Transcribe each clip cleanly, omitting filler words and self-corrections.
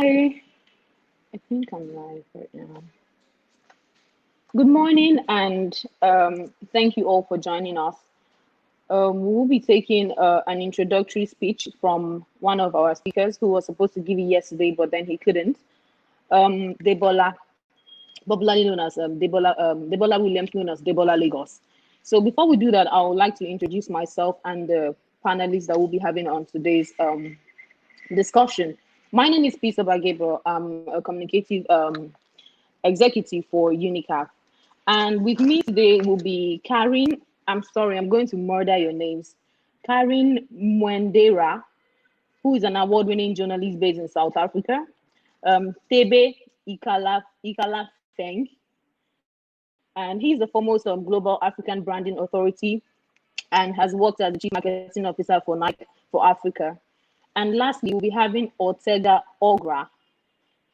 Hi, I think I'm live right now. Good morning, and thank you all for joining us. We will be taking an introductory speech from one of our speakers who was supposed to give it yesterday, but then he couldn't. Debola, popularly known as Debola Williams, known as Debola Lagos. So before we do that, I would like to introduce myself and the panelists that we'll be having on today's discussion. My name is Peace Gabriel. I'm a communicative executive for UNICAF. And with me today will be Karin. I'm sorry, I'm going to murder your names. Karin Mwendera, who is an award-winning journalist based in South Africa. Tebe Ikala Feng, and he's the foremost Global African Branding Authority and has worked as the Chief Marketing Officer for Nike for Africa. And lastly, we'll be having Ortega Ogra,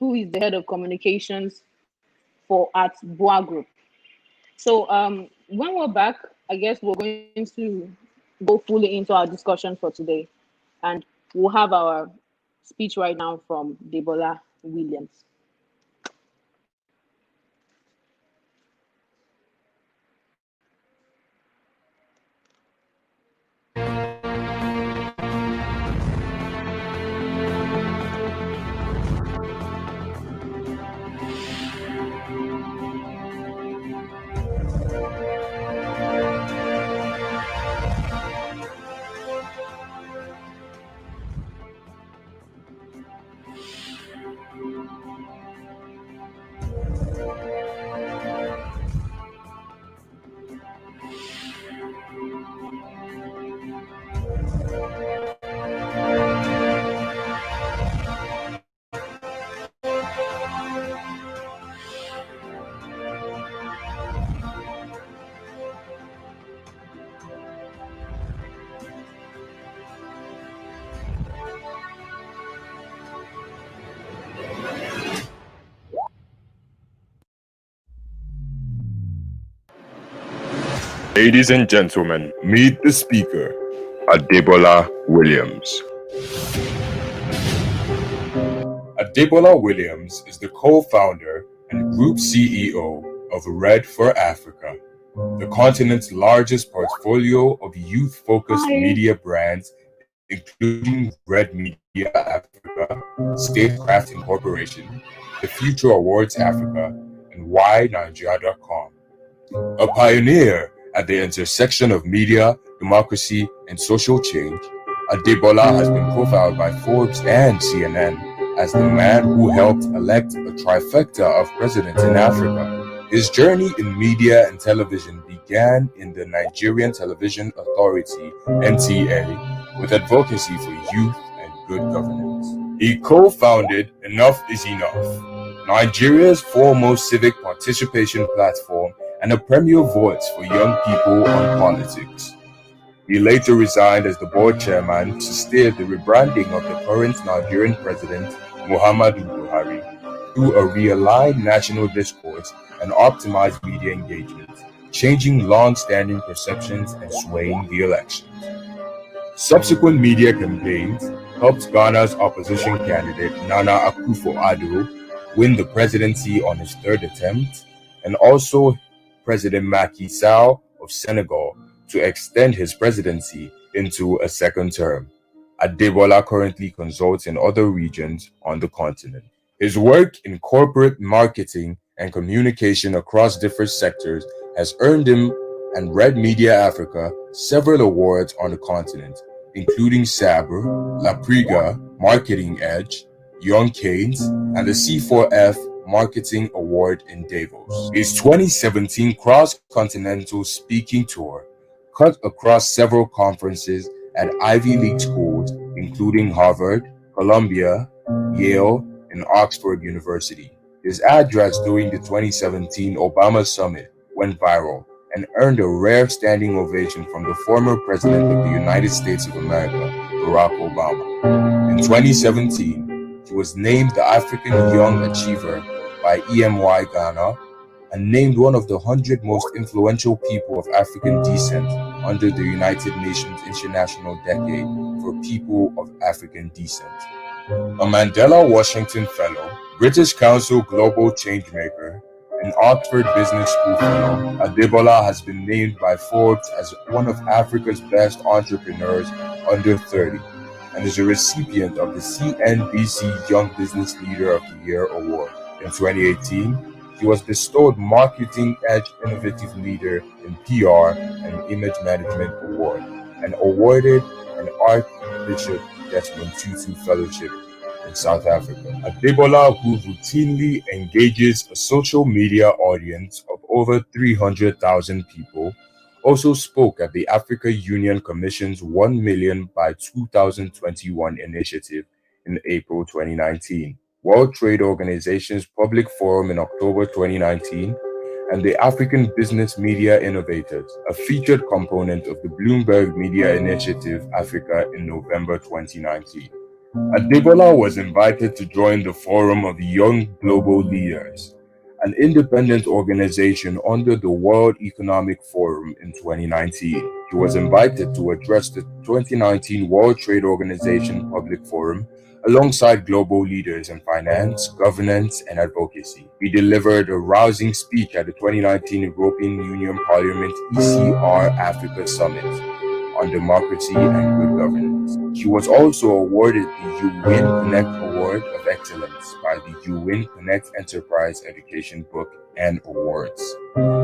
who is the head of communications for at Boa Group. So when we're back, I guess we're going to go fully into our discussion for today. And we'll have our speech right now from Debola Williams. Ladies and gentlemen, meet the speaker, Adebola Williams. Adebola Williams is the co-founder and group CEO of Red for Africa, the continent's largest portfolio of youth-focused media brands, including Red Media Africa, Statecraft Incorporation, The Future Awards Africa, and WhyNigeria.com. A pioneer at the intersection of media, democracy, and social change, Adebola has been profiled by Forbes and CNN as the man who helped elect a trifecta of presidents in Africa. His journey in media and television began in the Nigerian Television Authority (NTA) with advocacy for youth and good governance. He co-founded Enough is Enough, Nigeria's foremost civic participation platform and a premier voice for young people on politics. He later resigned as the board chairman to steer the rebranding of the current Nigerian president, Muhammadu Buhari, through a realigned national discourse and optimized media engagement, changing long-standing perceptions and swaying the elections. Subsequent media campaigns helped Ghana's opposition candidate Nana Akufo-Addo win the presidency on his third attempt, and also President Macky Sall of Senegal to extend his presidency into a second term. Adebola currently consults in other regions on the continent. His work in corporate marketing and communication across different sectors has earned him and Red Media Africa several awards on the continent, including Sabre, La Priga, Marketing Edge, Young Canes, and the C4F Marketing Award in Davos. His 2017 cross-continental speaking tour cut across several conferences at Ivy League schools, including Harvard, Columbia, Yale, and Oxford University. His address during the 2017 Obama Summit went viral and earned a rare standing ovation from the former President of the United States of America, Barack Obama. In 2017, he was named the African Young Achiever by EMY Ghana and named one of the 100 most influential people of African descent under the United Nations International Decade for People of African Descent. A Mandela Washington Fellow, British Council Global Changemaker, and Oxford Business School Fellow, Adebola has been named by Forbes as one of Africa's best entrepreneurs under 30 and is a recipient of the CNBC Young Business Leader of the Year award. In 2018, he was bestowed Marketing Edge Innovative Leader in PR and Image Management Award and awarded an Archbishop Desmond Tutu Fellowship in South Africa. Adebola, who routinely engages a social media audience of over 300,000 people, also spoke at the Africa Union Commission's 1 Million by 2021 initiative in April 2019, World Trade Organization's Public Forum in October 2019, and the African Business Media Innovators, a featured component of the Bloomberg Media Initiative Africa in November 2019. Adebola was invited to join the Forum of Young Global Leaders, an independent organization under the World Economic Forum in 2019. He was invited to address the 2019 World Trade Organization Public Forum alongside global leaders in finance, governance, and advocacy. He delivered a rousing speech at the 2019 European Union Parliament ECR Africa Summit on democracy and good governance. She was also awarded the You Win Connect Award of Excellence by the You Win Connect Enterprise Education Book and Awards.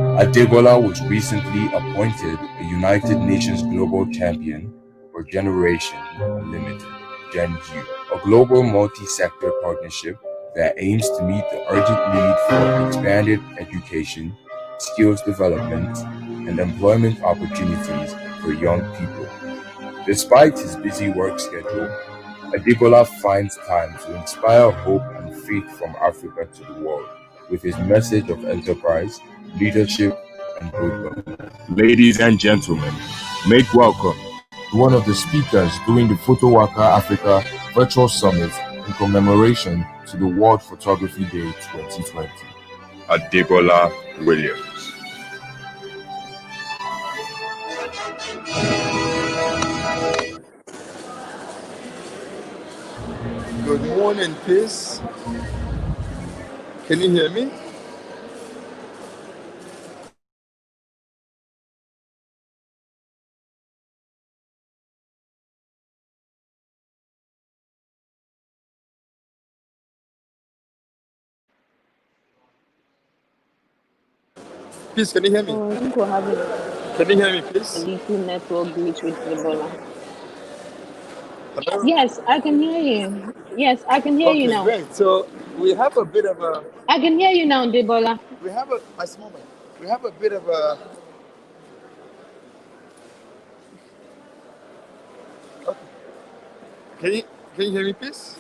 Adebola was recently appointed a United Nations Global Champion for Generation Unlimited, Gen U, a global multi-sector partnership that aims to meet the urgent need for expanded education, skills development, and employment opportunities for young people. Despite his busy work schedule, Adebola finds time to inspire hope and faith from Africa to the world with his message of enterprise, leadership, and good governance. Ladies and gentlemen, make welcome to one of the speakers during the PhotoWaka Africa Virtual Summit in commemoration to the World Photography Day 2020, Adebola Williams. Good morning, peace. Can you hear me? Peace, can you hear me? Oh, I think we're having Can you hear me, a please? little network glitch with Ebola. Hello? Yes, I can hear you. Yes, I can hear you Okay, now. great. So we have a bit of a, I can hear you now, Debola. nice moment. We have a bit of a, okay. Can you, can you hear me, please?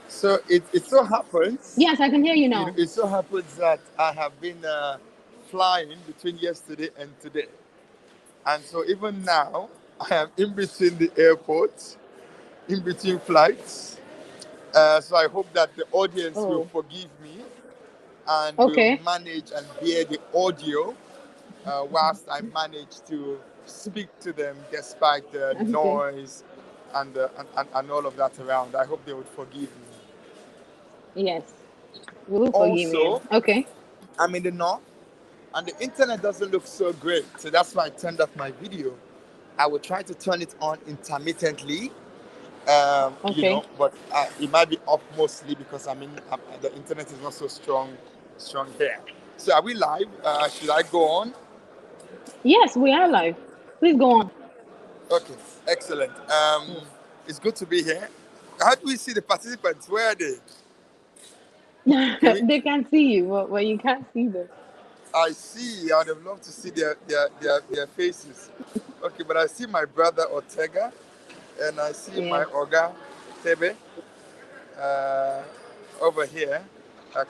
So it so happens, Yes, I can hear you now. it so happens that I have been flying between yesterday and today. And so even now, I am in between the airports, in between flights. So I hope that the audience will Oh, forgive me and will okay. manage and bear the audio whilst I manage to speak to them despite the Okay. noise and all of that around. I hope they would forgive me. Yes, we will forgive you. Also, Okay. I'm in the north and the internet doesn't look so great. So that's why I turned off my video. I will try to turn it on intermittently, Okay. but it might be off mostly because the internet is not so strong here. So are we live? Should I go on? Yes, we are live. Please go on. Okay, excellent. Mm. It's good to be here. How do we see the participants? Where are they? Can we? They can see you, but you can't see them. I see. I would have loved to see their faces. Okay, but I see my brother Ortega, and I see my Yes. Oga Tebe uh, over here.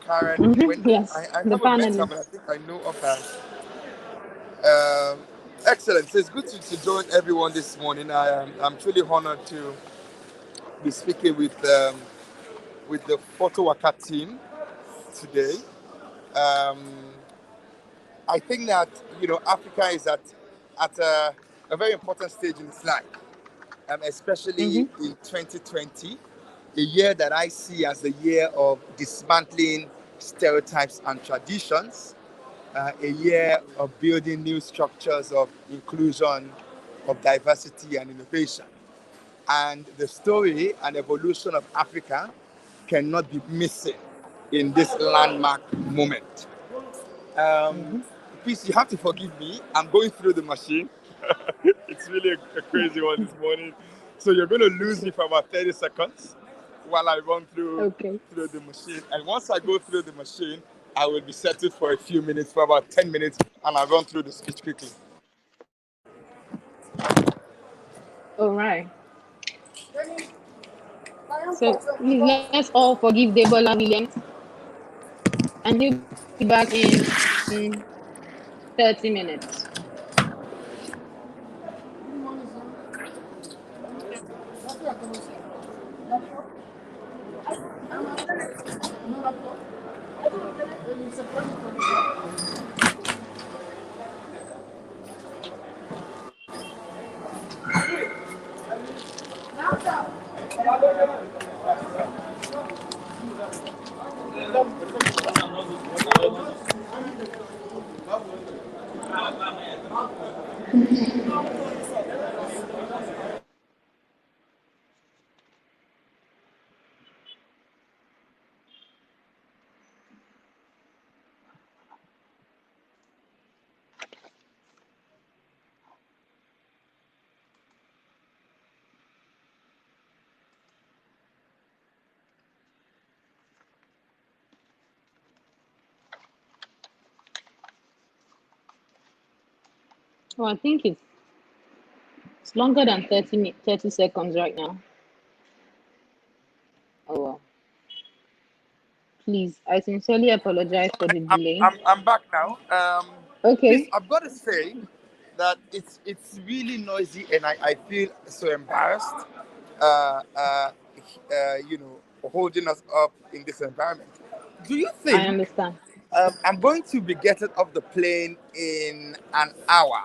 Karen Wendy. Yes, I the haven't met her, panelists. but I think I know of her. Excellent. So it's good to join everyone this morning. I'm truly honored to be speaking with the PhotoWaka team today. Um, I think that Africa is at a a very important stage in his life, especially Mm-hmm. in 2020, a year that I see as the year of dismantling stereotypes and traditions, a year of building new structures of inclusion, of diversity and innovation. And the story and evolution of Africa cannot be missing in this landmark moment. Um, Mm-hmm. Please, you have to forgive me. I'm going through the machine. It's really a crazy one this morning. So you're going to lose me for about 30 seconds while I run Okay. through the machine. And once I go through the machine, I will be settled for a few minutes, for about 10 minutes, and I'll run through the speech quickly. All right. So please let's all forgive Debola Williams, and he'll be back in 30 minutes. Oh, I think it's longer than 30 seconds right now. Oh well. Please, I sincerely apologize for the delay. I'm back now. Please, Okay, I've got to say that it's really noisy, and I feel so embarrassed. Uh, uh, Holding us up in this environment. Do you I think understand. I'm going to be getting off the plane in an hour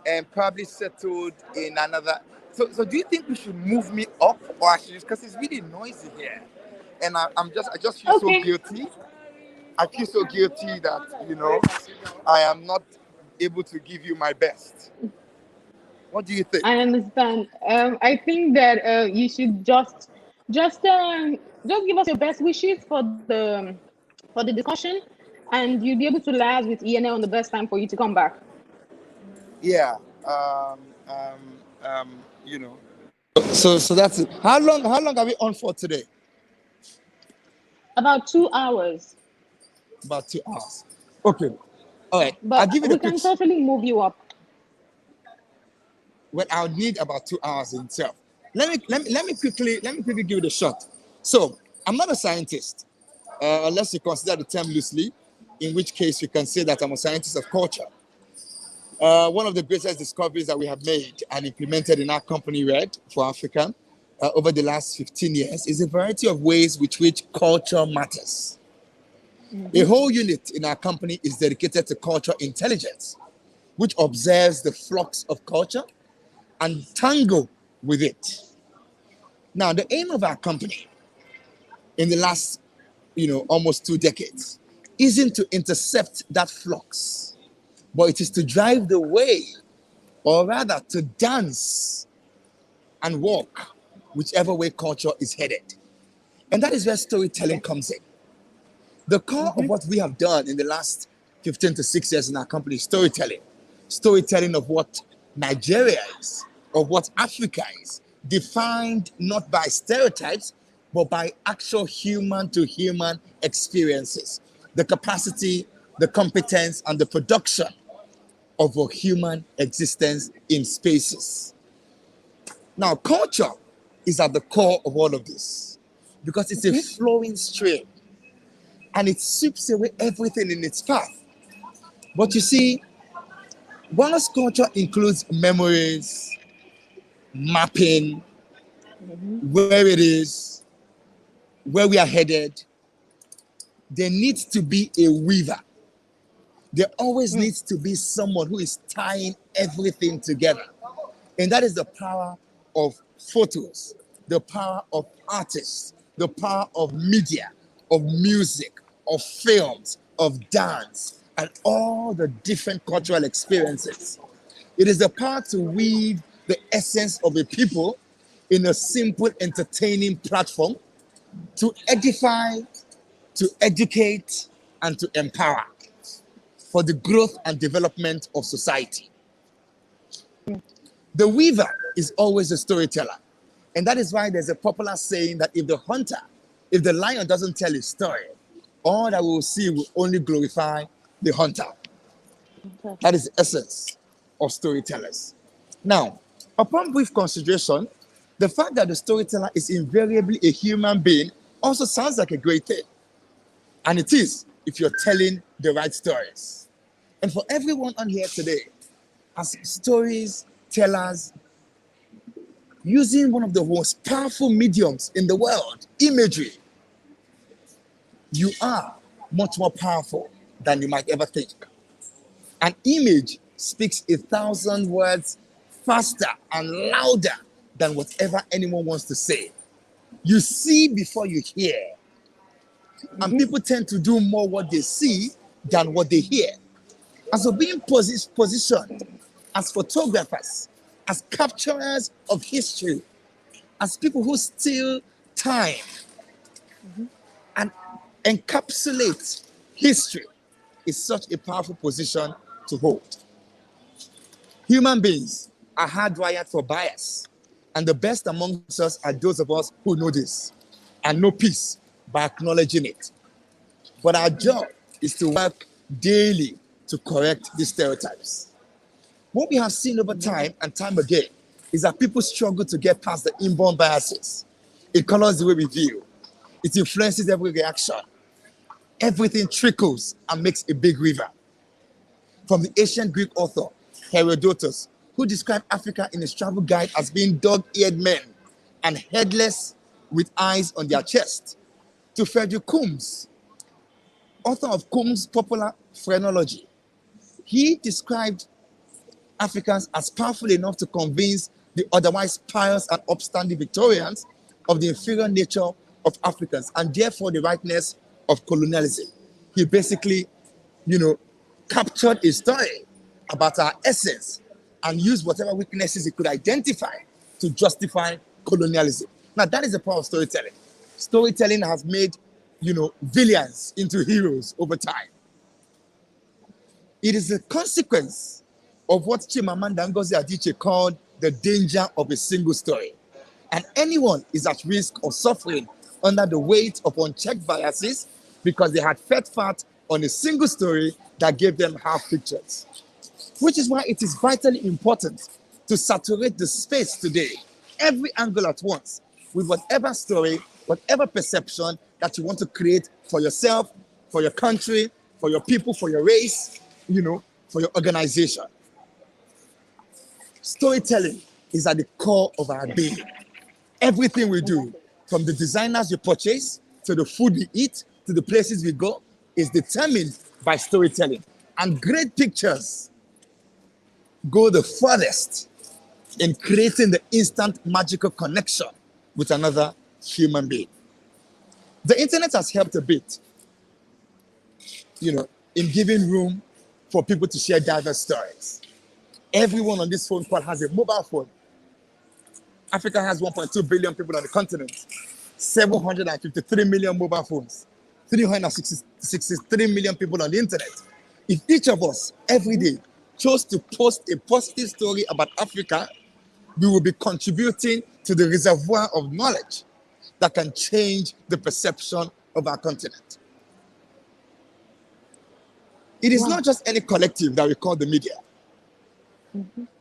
and probably settled in another? So do you think we should move me up, or I should, because it's really noisy here, and I just feel so Okay, guilty. I feel so guilty that I am not able to give you my best. What do you think? I understand. I think that you should just give us your best wishes for the discussion, and you'll be able to liaise with ENL on the best time for you to come back. Yeah. Um, um, um, you know. So that's it. How long are we on for today? About 2 hours, About 2 hours. Okay. All right. I'll but give it a we quick. can totally move you up. Well, I'll need about 2 hours in itself. Let me quickly give it a shot. So I'm not a scientist, unless you consider the term loosely, in which case you can say that I'm a scientist of culture. One of the greatest discoveries that we have made and implemented in our company, Red for Africa, over the last 15 years is a variety of ways with which culture matters. A Hmm. whole unit in our company is dedicated to culture intelligence, which observes the flux of culture and tango with it. Now, the aim of our company in the last, almost 2 decades isn't to intercept that flux, but it is to drive the way, or rather to dance and walk whichever way culture is headed. And that is where storytelling Okay. comes in. The core of Hmm. what we have done in the last 15 to 6 years in our company is storytelling. Storytelling of what Nigeria is, of what Africa is, defined not by stereotypes, but by actual human to human experiences. The capacity, the competence, and the production of a human existence in spaces. Now, culture is at the core of all of this because it's a Hmm. flowing stream and it sweeps away everything in its path. But you see, whilst culture includes memories, mapping, Hmm. where it is, where we are headed, there needs to be a weaver. There always needs to be someone who is tying everything together. And that is the power of photos, the power of artists, the power of media, of music, of films, of dance, and all the different cultural experiences. It is the power to weave the essence of a people in a simple, entertaining platform to edify, to educate, and to empower for the growth and development of society. The weaver is always a storyteller. And that is why there's a popular saying that if the lion doesn't tell his story, all that we'll see will only glorify the hunter. Okay. That is the essence of storytellers. Now, upon brief consideration, the fact that the storyteller is invariably a human being also sounds like a great thing. And it is if you're telling the right stories. And for everyone on here today, as stories tellers, using one of the most powerful mediums in the world, imagery, you are much more powerful than you might ever think. An image speaks 1,000 words faster and louder than whatever anyone wants to say. You see before you hear. And people tend to do more what they see than what they hear. And so being positioned as photographers, as capturers of history, as people who steal time and encapsulate history is such a powerful position to hold. Human beings are hardwired for bias, and the best amongst us are those of us who know this and know peace by acknowledging it. But our job is to work daily to correct these stereotypes. What we have seen over time and time again is that people struggle to get past the inborn biases. It colors the way we view. It influences every reaction. Everything trickles and makes a big river. From the ancient Greek author Herodotus, who described Africa in his travel guide as being dog-eared men and headless with eyes on their chest, to Frederick Coombs, author of Coombs' popular phrenology. He described Africans as powerful enough to convince the otherwise pious and upstanding Victorians of the inferior nature of Africans and therefore the rightness of colonialism. He basically, captured a story about our essence and used whatever weaknesses he could identify to justify colonialism. Now, that is the power of storytelling. Storytelling has made, villains into heroes over time. It is a consequence of what Chimamanda Ngozi Adichie called the danger of a single story. And anyone is at risk of suffering under the weight of unchecked biases because they had fed fat on a single story that gave them half pictures. Which is why it is vitally important to saturate the space today, every angle at once, with whatever story, whatever perception that you want to create for yourself, for your country, for your people, for your race, for your organization. Storytelling is at the core of our being. Everything we do, from the designers we purchase, to the food we eat, to the places we go, is determined by storytelling. And great pictures go the furthest in creating the instant magical connection with another human being. The internet has helped a bit, in giving room for people to share diverse stories. Everyone on this phone call has a mobile phone. Africa has 1.2 billion people on the continent, 753 million mobile phones, 363 million people on the internet. If each of us every day chose to post a positive story about Africa, we will be contributing to the reservoir of knowledge that can change the perception of our continent. It is not just any collective that we call the media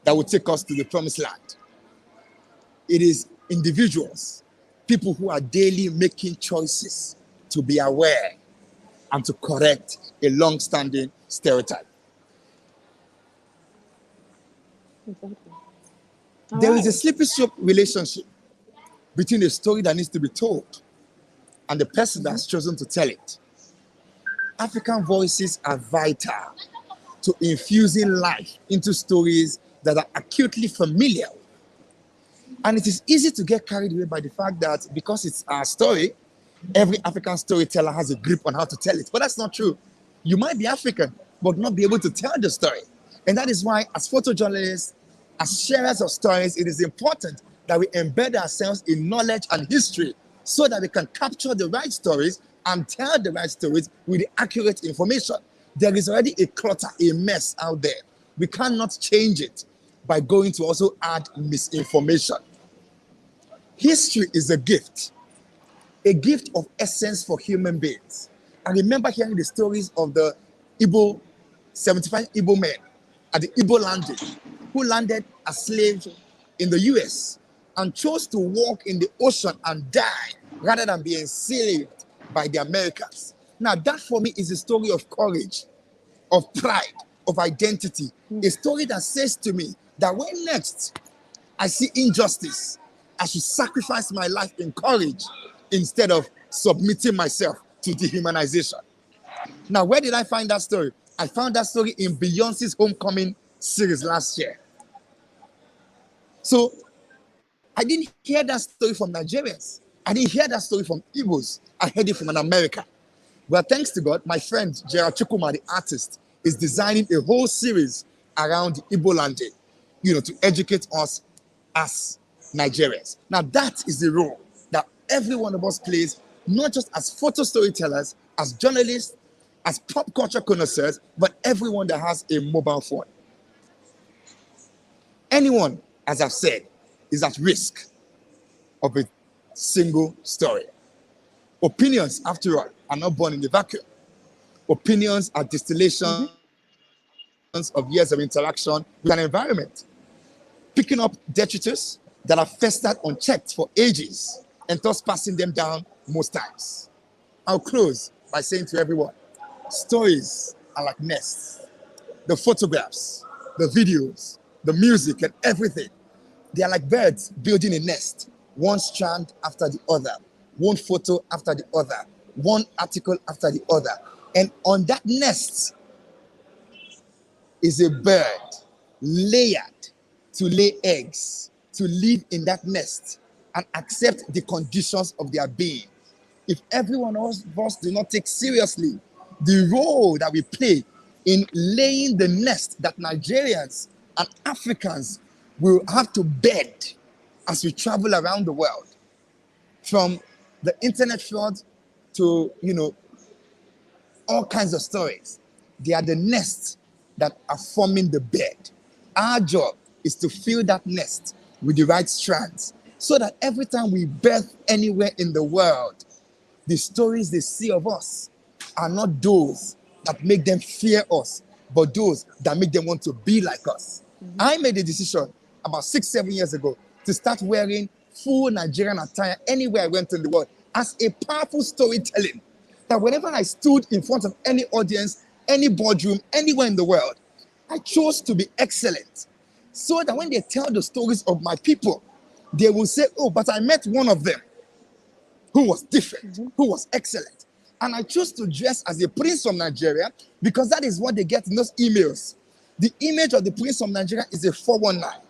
that will take us to the promised land. It is individuals, people who are daily making choices to be aware and to correct a long-standing stereotype. Exactly. There is a slippery slope relationship between a story that needs to be told and the person that's chosen to tell it. African voices are vital to infusing life into stories that are acutely familiar And it is easy to get carried away by the fact that because it's our story, every African storyteller has a grip on how to tell it. But that's not true. You might be African, but not be able to tell the story. And that is why, as photojournalists, as sharers of stories, it is important that we embed ourselves in knowledge and history so that we can capture the right stories and tell the right stories with the accurate information. There is already a clutter, a mess out there. We cannot change it by going to also add misinformation. History is a gift of essence for human beings. I remember hearing the stories of the Igbo, 75 Igbo men at the Igbo landing who landed as slaves in the US and chose to walk in the ocean and die rather than be enslaved by the Americans. Now, that for me is a story of courage, of pride, of identity. A story that says to me that when next I see injustice, I should sacrifice my life in courage instead of submitting myself to dehumanization. Now, where did I find that story? I found that story in Beyonce's Homecoming series last year. So I didn't hear that story from Nigerians. I didn't hear that story from Igbos. I heard it from an American. Well, thanks to God, my friend Gerald Chukwuma, the artist, is designing a whole series around the Igbo landing, to educate us as Nigerians. Now, that is the role that every one of us plays, not just as photo storytellers, as journalists, as pop culture connoisseurs, but everyone that has a mobile phone. Anyone, as I've said, is at risk of a single story. Opinions, after all, are not born in a vacuum. Opinions are distillations of years of interaction with an environment. Picking up detritus that have festered unchecked for ages and thus passing them down most times. I'll close by saying to everyone, stories are like nests. The photographs, the videos, the music, and everything, they are like birds building a nest, one strand after the other, one photo after the other, one article after the other. And on that nest is a bird layered to lay eggs, to live in that nest and accept the conditions of their being. If everyone of us do not take seriously the role that we play in laying the nest that Nigerians and Africans will have to bed as we travel around the world, from the internet flood to, all kinds of stories. They are the nests that are forming the bed. Our job is to fill that nest with the right strands so that every time we birth anywhere in the world, the stories they see of us are not those that make them fear us, but those that make them want to be like us. I made a decision about 6-7 years ago to start wearing full Nigerian attire anywhere I went in the world as a powerful storytelling. That whenever I stood in front of any audience, any boardroom, anywhere in the world, I chose to be excellent. So that when they tell the stories of my people, they will say, oh, but I met one of them who was different, who was excellent. And I chose to dress as a prince from Nigeria because that is what they get in those emails. The image of the prince from Nigeria is a 419.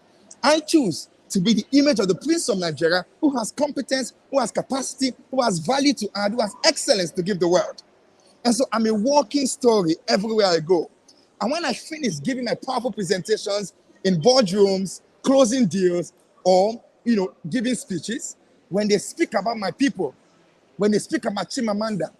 I choose to be the image of the prince of Nigeria who has competence, who has capacity, who has value to add, who has excellence to give the world. And so I'm a walking story everywhere I go. And when I finish giving my powerful presentations in boardrooms, closing deals, or giving speeches, when they speak about my people, when they speak about Chimamanda,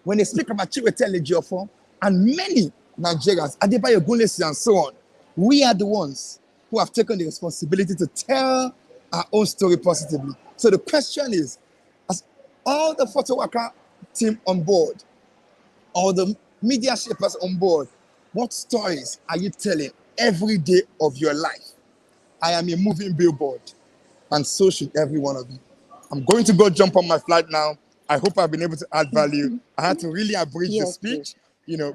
when they speak about Chiwetel Ejiofor, and many Nigerians, Adebayo Ogunlesi and so on, we are the ones who have taken the responsibility to tell our own story positively. So the question is, as all the PhotoWaka team on board, all the media shapers on board, what stories are you telling every day of your life? I am a moving billboard, and so should every one of you. I'm going to go jump on my flight now. I hope I've been able to add value. I had to really abridge the Yes, speech,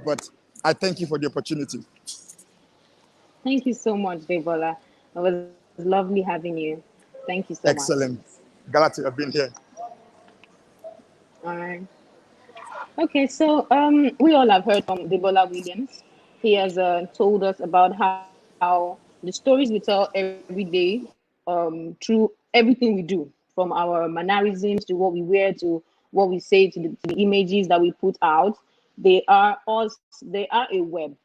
but I thank you for the opportunity. thank you so much, Debola. It was lovely having you. Thank you so much. Excellent. Glad to have been here. All right. Okay, so we all have heard from Debola Williams. He has told us about how the stories we tell every day through everything we do, from our mannerisms to what we wear to what we say to the images that we put out. They are us. They are a web,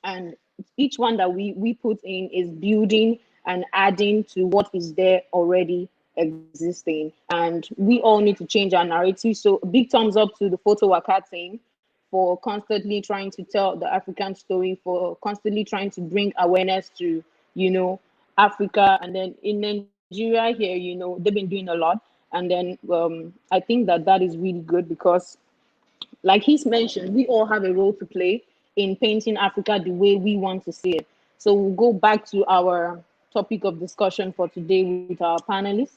and each one that we put in is building and adding to what is there already existing, and we all need to change our narrative. So big thumbs up to the PhotoWaka team for constantly trying to tell the African story, for constantly trying to bring awareness to, Africa. And then in Nigeria here, they've been doing a lot. And then I think that that is really good because, like he's mentioned, we all have a role to play in painting Africa the way we want to see it. So we'll go back to our topic of discussion for today with our panelists.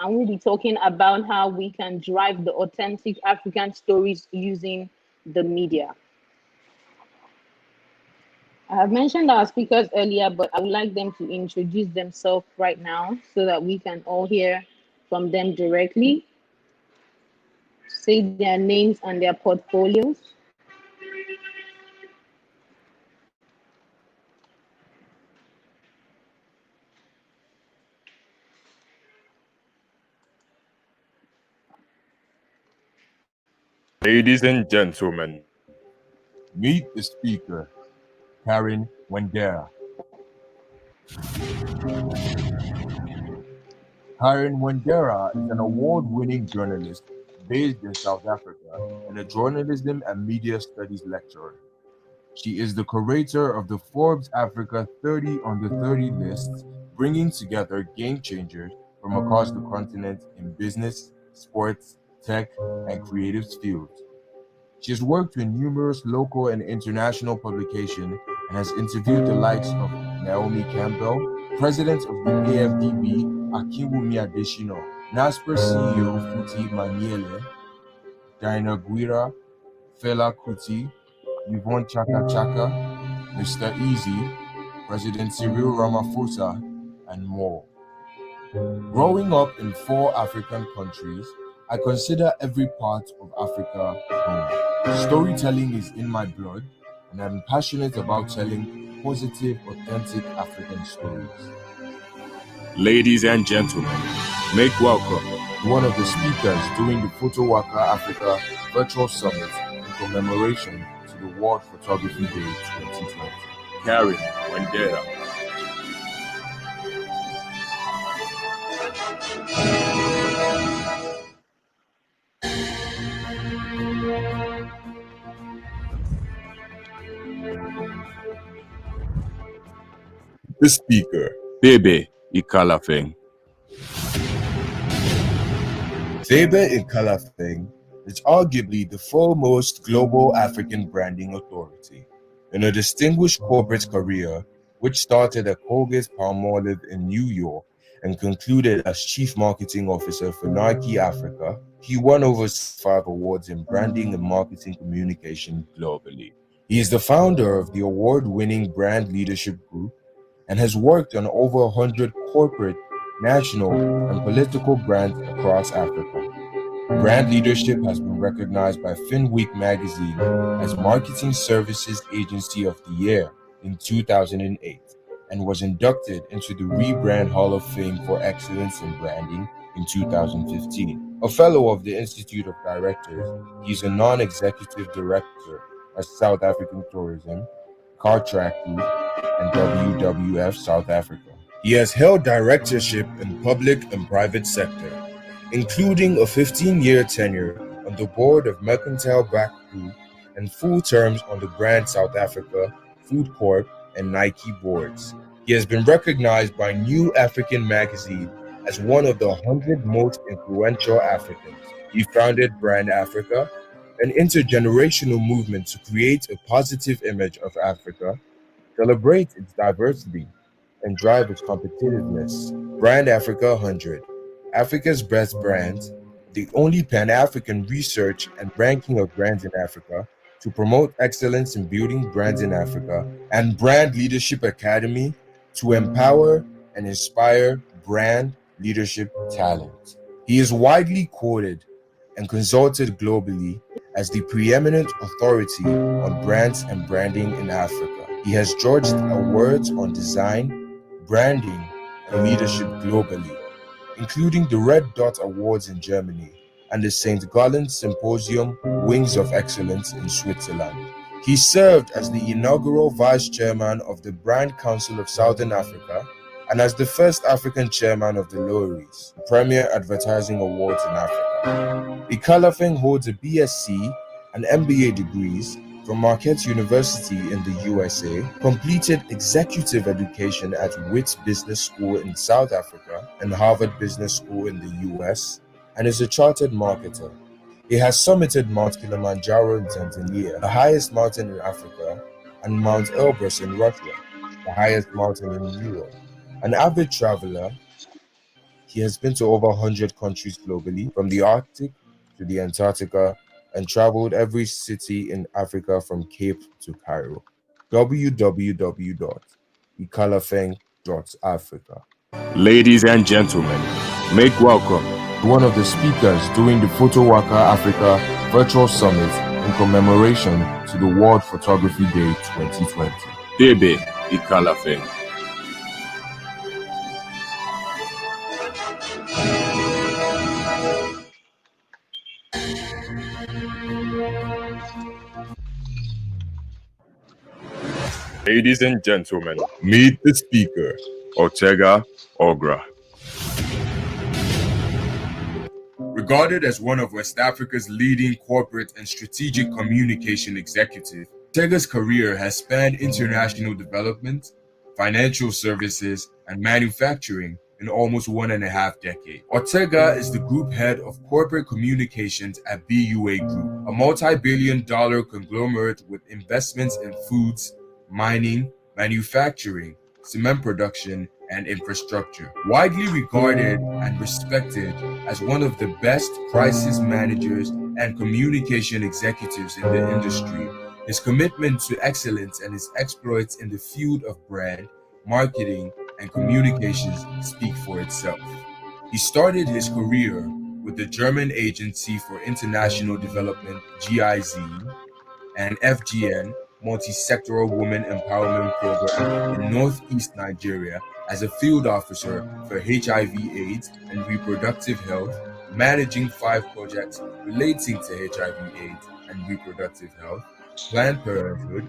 And we'll be talking about how we can drive the authentic African stories using the media. I have mentioned our speakers earlier, but I would like them to introduce themselves right now so that we can all hear from them directly, say their names and their portfolios. Ladies and gentlemen, meet the speaker, Karen Wendera. Karen Wendera is an award-winning journalist based in South Africa and a journalism and media studies lecturer. She is the curator of the Forbes Africa 30 Under 30 list, bringing together game changers from across the continent in business, sports, tech, and creative fields. She has worked with numerous local and international publications and has interviewed the likes of Naomi Campbell, president of the AFDB, Akinwumi Adesina, NASPER CEO Futi Maniele, Diana Guira, Fela Kuti, Yvonne Chaka Chaka, Mr. Easy, President Cyril Ramaphosa, and more. Growing up in 4 African countries, I consider every part of Africa home. Storytelling is in my blood, and I'm passionate about telling positive, authentic African stories. Ladies and gentlemen, make welcome one of the speakers during the PhotoWaka Africa Virtual Summit in commemoration to the World Photography Day 2020, Karen Wendera. The speaker, Bebe Ikalafeng. Bebe Ikalafeng is arguably the foremost global African branding authority. In a distinguished corporate career, which started at Colgate-Palmolive in New York and concluded as Chief Marketing Officer for Nike Africa, he won over 5 awards in branding and marketing communication globally. He is the founder of the award-winning Brand Leadership Group and has worked on over 100 corporate, national, and political brands across Africa. Brand leadership has been recognized by FinWeek magazine as Marketing Services Agency of the Year in 2008 and was inducted into the Rebrand Hall of Fame for Excellence in Branding in 2015. A fellow of the Institute of Directors, he is a non-executive director at South African Tourism, Cartrack Group, and WWF South Africa. He has held directorship in public and private sector, including a 15-year tenure on the board of Mercantile Bank Group and full terms on the Brand South Africa, Food Corp, and Nike boards. He has been recognized by New African magazine as one of the 100 most influential Africans. He founded Brand Africa, an intergenerational movement to create a positive image of Africa, celebrate its diversity, and drive its competitiveness. Brand Africa 100, Africa's best brands, the only Pan-African research and ranking of brands in Africa to promote excellence in building brands in Africa, and Brand Leadership Academy to empower and inspire brand leadership talent. He is widely quoted and consulted globally as the preeminent authority on brands and branding in Africa. He has judged awards on design, branding, and leadership globally, including the Red Dot Awards in Germany and the St. Gallen Symposium Wings of Excellence in Switzerland. He served as the inaugural vice chairman of the Brand Council of Southern Africa and as the first African chairman of the Loeries, the premier advertising awards in Africa. Ikalafeng holds a BSc and MBA degrees from Marquette University in the USA, completed executive education at Wits Business School in South Africa and Harvard Business School in the US, and is a chartered marketer. He has summited Mount Kilimanjaro in Tanzania, the highest mountain in Africa, and Mount Elbrus in Russia, the highest mountain in Europe. An avid traveler, he has been to over 100 countries globally, from the Arctic to the Antarctica, and traveled every city in Africa from Cape to Cairo. www.ikalafeng.africa. Ladies and gentlemen, make welcome one of the speakers during the PhotoWaka Africa Virtual Summit in commemoration to the World Photography Day 2020. Debe Ikalafeng. Ladies and gentlemen, meet the speaker, Ortega Ogra. Regarded as one of West Africa's leading corporate and strategic communication executives, Ortega's career has spanned international development, financial services, and manufacturing in almost 1.5 decades. Ortega is the group head of corporate communications at BUA Group, a multi-billion-dollar conglomerate with investments in foods, mining, manufacturing, cement production, and infrastructure. Widely regarded and respected as one of the best crisis managers and communication executives in the industry, his commitment to excellence and his exploits in the field of brand, marketing, and communications speak for itself. He started his career with the German Agency for International Development (GIZ) and FGN Multi-Sectoral Women Empowerment Program in Northeast Nigeria as a field officer for HIV/AIDS and reproductive health, managing 5 projects relating to HIV/AIDS and reproductive health, Planned Parenthood,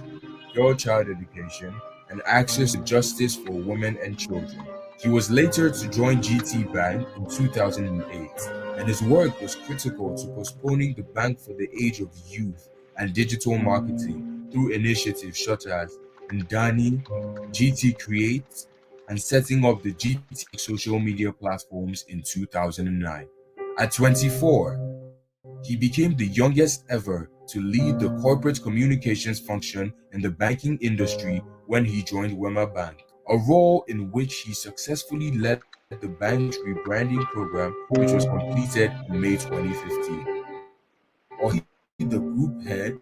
girl-child education, and access to justice for women and children. He was later to join GT Bank in 2008, and his work was critical to postponing the Bank for the Age of Youth and digital marketing through initiatives such as Ndani, GT Create, and setting up the GT social media platforms in 2009. At 24, he became the youngest ever to lead the corporate communications function in the banking industry when he joined Wema Bank, a role in which he successfully led the bank's rebranding program, which was completed in May 2015. Or he the group head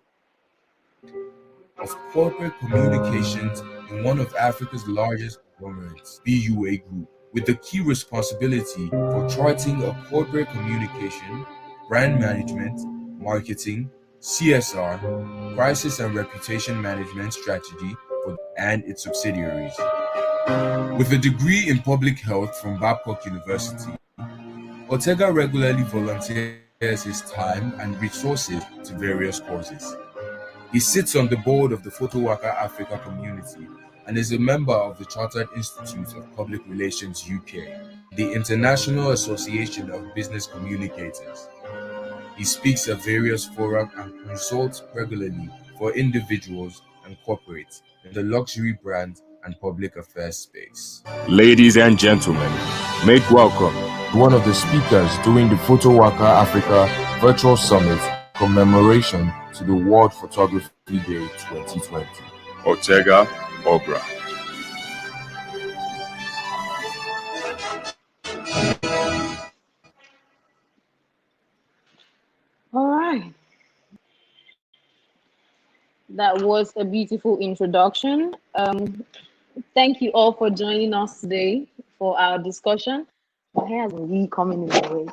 of corporate communications in one of Africa's largest conglomerates, BUA Group, with the key responsibility for charting a corporate communication, brand management, marketing, CSR, crisis and reputation management strategy for and its subsidiaries. With a degree in public health from Babcock University, Ortega regularly volunteers his time and resources to various causes. He sits on the board of the PhotoWaka Africa community and is a member of the Chartered Institute of Public Relations UK, the International Association of Business Communicators. He speaks at various forums and consults regularly for individuals and corporates in the luxury brand and public affairs space. Ladies and gentlemen, make welcome one of the speakers during the PhotoWaka Africa Virtual Summit commemoration to the World Photography Day 2020, Ortega Ogra. All right. That was a beautiful introduction. Thank you all for joining us today for our discussion. My hair is really coming in my way.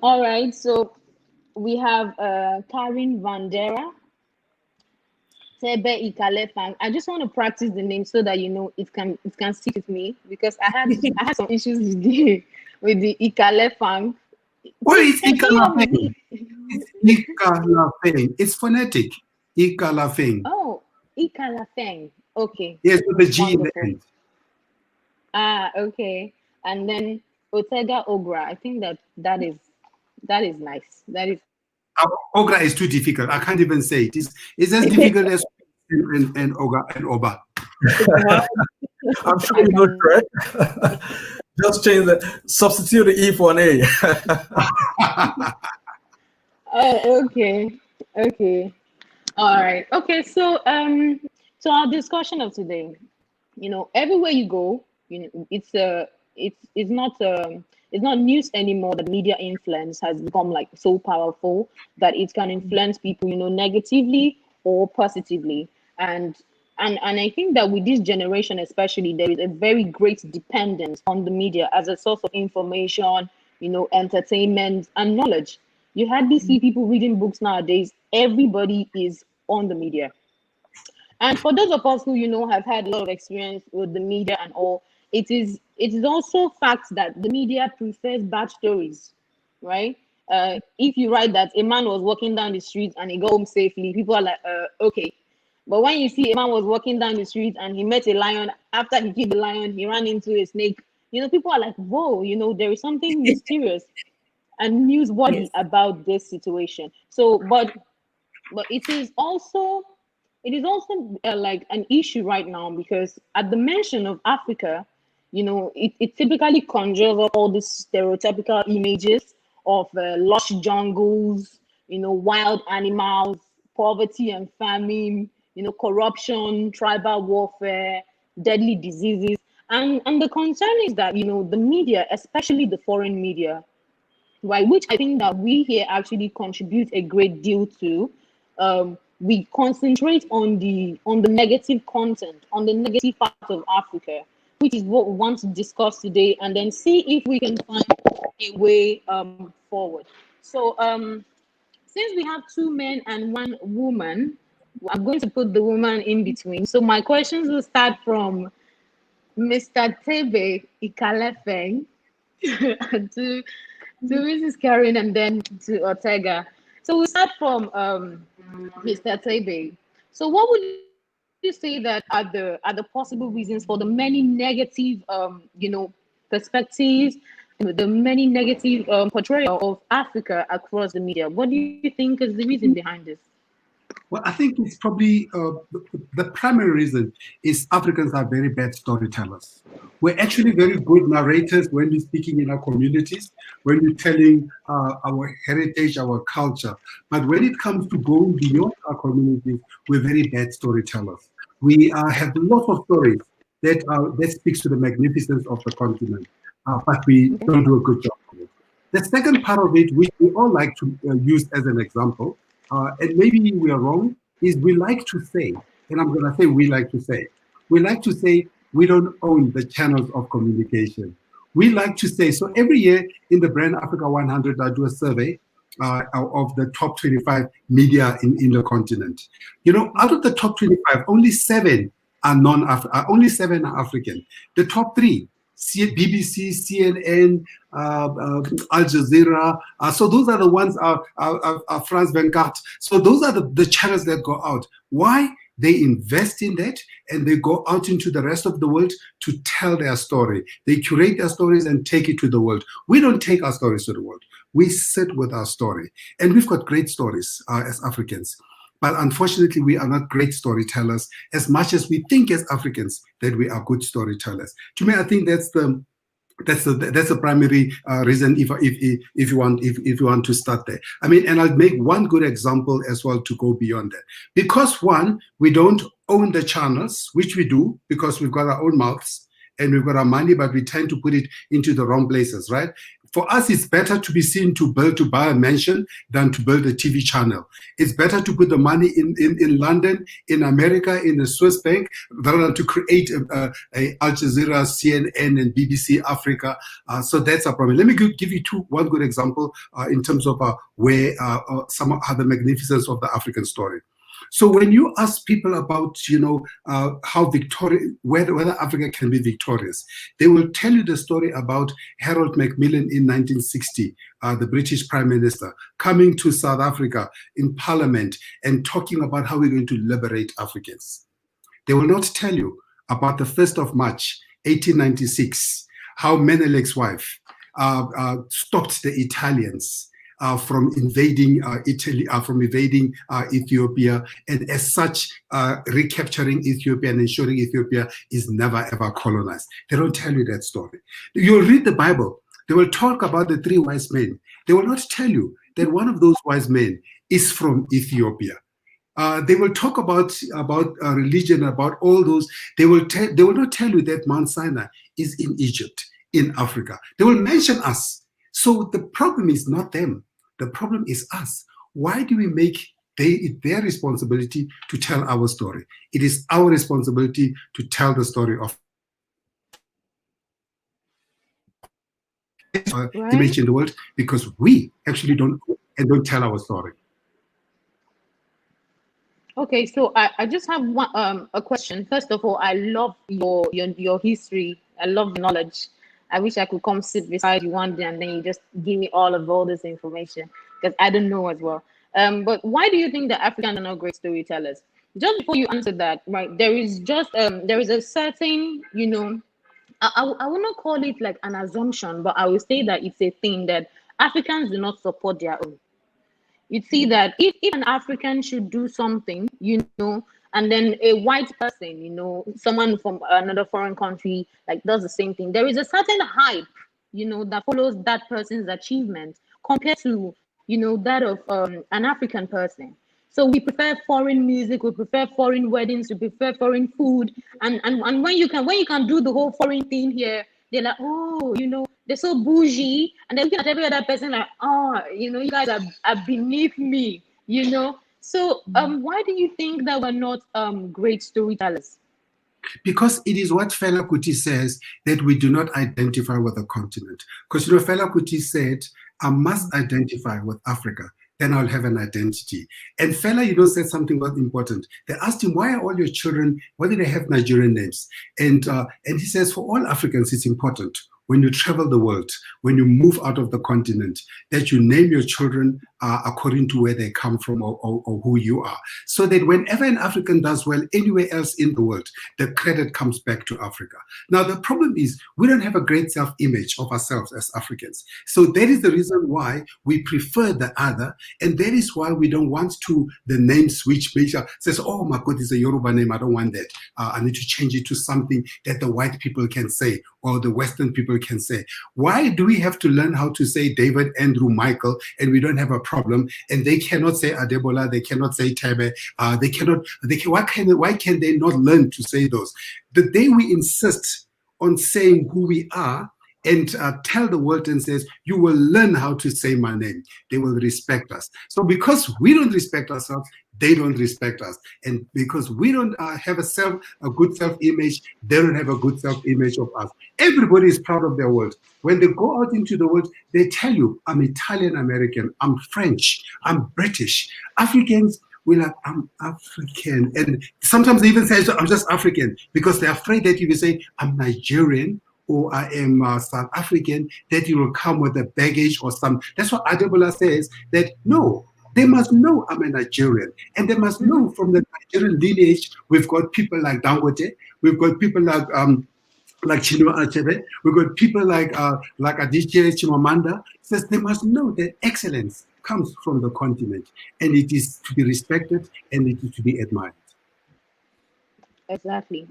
All right. So We have Karin Vandera, Tebe Ikalefang. I just want to practice the name so that it can stick with me, because I had some issues with the Ikalefang. Well, Please, it's can you help me? Ikalafeng. It's Ikalafeng. It's phonetic. Ikalafeng. Oh, Ikalafeng. Okay, Yes, with the G in the wonderful. end. Okay. And then Otega Ogra. I think that is nice. That is. Ogra is too difficult. I can't even say it. It's as difficult as and Oga and Oba. It's hard. I'm sure I you know, can. correct? Just substitute the E for an A. Oh, okay. Okay. All right. Okay. So our discussion of today, everywhere you go, it's not news anymore that media influence has become like so powerful that it can influence people, negatively or positively. And and and I think that with this generation especially, there is a very great dependence on the media as a source of information, entertainment and knowledge. You hardly see people reading books nowadays. Everybody is on the media. And for those of us who, have had a lot of experience with the media and all, it is also fact that the media prefers bad stories, right? If you write that a man was walking down the street and he got home safely, people are like, okay. But when you see a man was walking down the street and he met a lion, after he killed the lion, he ran into a snake, people are like, whoa, there is something mysterious and newsworthy about this situation. So, but it is also like an issue right now, because at the mention of Africa, it typically conjures up all these stereotypical images of lush jungles, wild animals, poverty and famine, corruption, tribal warfare, deadly diseases. And the concern is that, the media, especially the foreign media, right, which I think that we here actually contribute a great deal to. We concentrate on the negative content, on the negative part of Africa, which is what we want to discuss today, and then see if we can find a way forward. So, since we have two men and one woman, I'm going to put the woman in between. So my questions will start from Mr. Tebe Ikalefeng to Mrs. Karen, and then to Ortega. So we start from Mr. Tebe. So what would you say that are the possible reasons for the many negative perspectives, the many negative portrayal of Africa across the media? What do you think is the reason behind this? Well, I think it's probably the primary reason is Africans are very bad storytellers. We're actually very good narrators when we're speaking in our communities, when we're telling our heritage, our culture. But when it comes to going beyond our communities, we're very bad storytellers. We have lots of stories that speaks to the magnificence of the continent, but we don't do a good job of it. The second part of it, which we all like to use as an example, and maybe we are wrong, is we like to say, and I'm going to say we like to say we don't own the channels of communication. We like to say, so every year in the Brand Africa 100, I do a survey of the top 25 media in the continent. Out of the top 25, only seven are only seven are African. The top three, BBC, CNN, Al Jazeera. So those are the ones, France 24. So those are the channels that go out. Why? They invest in that and they go out into the rest of the world to tell their story. They curate their stories and take it to the world. We don't take our stories to the world. We sit with our story. And we've got great stories as Africans. But unfortunately, we are not great storytellers as much as we think as Africans that we are good storytellers. To me, I think that's the primary reason if you want to start there. I mean, and I'll make one good example as well to go beyond that. Because one, we don't own the channels, which we do because we've got our own mouths and we've got our money, but we tend to put it into the wrong places, right? For us, it's better to be seen to buy a mansion than to build a TV channel. It's better to put the money in London, in America, in the Swiss bank, rather than to create a Al Jazeera, CNN, and BBC Africa. So that's a problem. Let me give you one good example in terms of where some of the magnificence of the African story. So when you ask people about, how whether Africa can be victorious, they will tell you the story about Harold Macmillan in 1960, the British Prime Minister, coming to South Africa in Parliament and talking about how we're going to liberate Africans. They will not tell you about the 1st of March, 1896, how Menelek's wife stopped the Italians from invading Italy, from invading Ethiopia, and as such, recapturing Ethiopia and ensuring Ethiopia is never ever colonized. They don't tell you that story. You'll read the Bible. They will talk about the 3 wise men. They will not tell you that one of those wise men is from Ethiopia. They will talk about religion, about all those. They will not tell you that Mount Sinai is in Egypt, in Africa. They will mention us. So the problem is not them. The problem is us. Why do we make it their responsibility to tell our story? It is our responsibility to tell the story of image in the world, because we actually don't tell our story. Okay, so I just have a question. First of all, I love your history. I love the knowledge. I wish I could come sit beside you one day and then you just give me all this information, because I don't know as well. But why do you think that Africans are not great storytellers? Just before you answer that, right, there is a certain, I will not call it like an assumption, but I will say that it's a thing that Africans do not support their own. You see that if an African should do something, and then a white person, someone from another foreign country, like does the same thing, there is a certain hype, that follows that person's achievement compared to, that of an African person. So we prefer foreign music, we prefer foreign weddings, we prefer foreign food, and when you can do the whole foreign thing here, they're like, oh, they're so bougie, and they're looking at every other person like, oh, you guys are beneath me, So why do you think that we're not great storytellers? Because it is what Fela Kuti says, that we do not identify with the continent. Because Fela Kuti said, I must identify with Africa, then I'll have an identity. And Fela, said something very important. They asked him, why are all your children, why do they have Nigerian names? And he says, for all Africans, it's important when you travel the world, when you move out of the continent, that you name your children according to where they come from or who you are. So that whenever an African does well anywhere else in the world, the credit comes back to Africa. Now, the problem is we don't have a great self-image of ourselves as Africans. So that is the reason why we prefer the other. And that is why we don't want the name switch. Says, oh my God, it's a Yoruba name. I don't want that. I need to change it to something that the white people can say or the Western people can say. Why do we have to learn how to say David, Andrew, Michael, and we don't have a problem? And they cannot say Adebola, they cannot say Tebe, why can they not learn to say those? The day we insist on saying who we are and tell the world and says, you will learn how to say my name, they will respect us. So because we don't respect ourselves, they don't respect us. And because we don't have a good self-image, they don't have a good self-image of us. Everybody is proud of their world. When they go out into the world, they tell you, I'm Italian-American, I'm French, I'm British. Africans, we're like, I'm African. And sometimes they even say, I'm just African, because they're afraid that if you say, I'm Nigerian, or I am South African, that you will come with a baggage or some. That's what Adebola says, that no, they must know I'm a Nigerian. And they must know from the Nigerian lineage, we've got people like Dangote, we've got people like Chinua Achebe, we've got people like Adichie Chimamanda. Says they must know that excellence comes from the continent, and it is to be respected and it is to be admired. Exactly.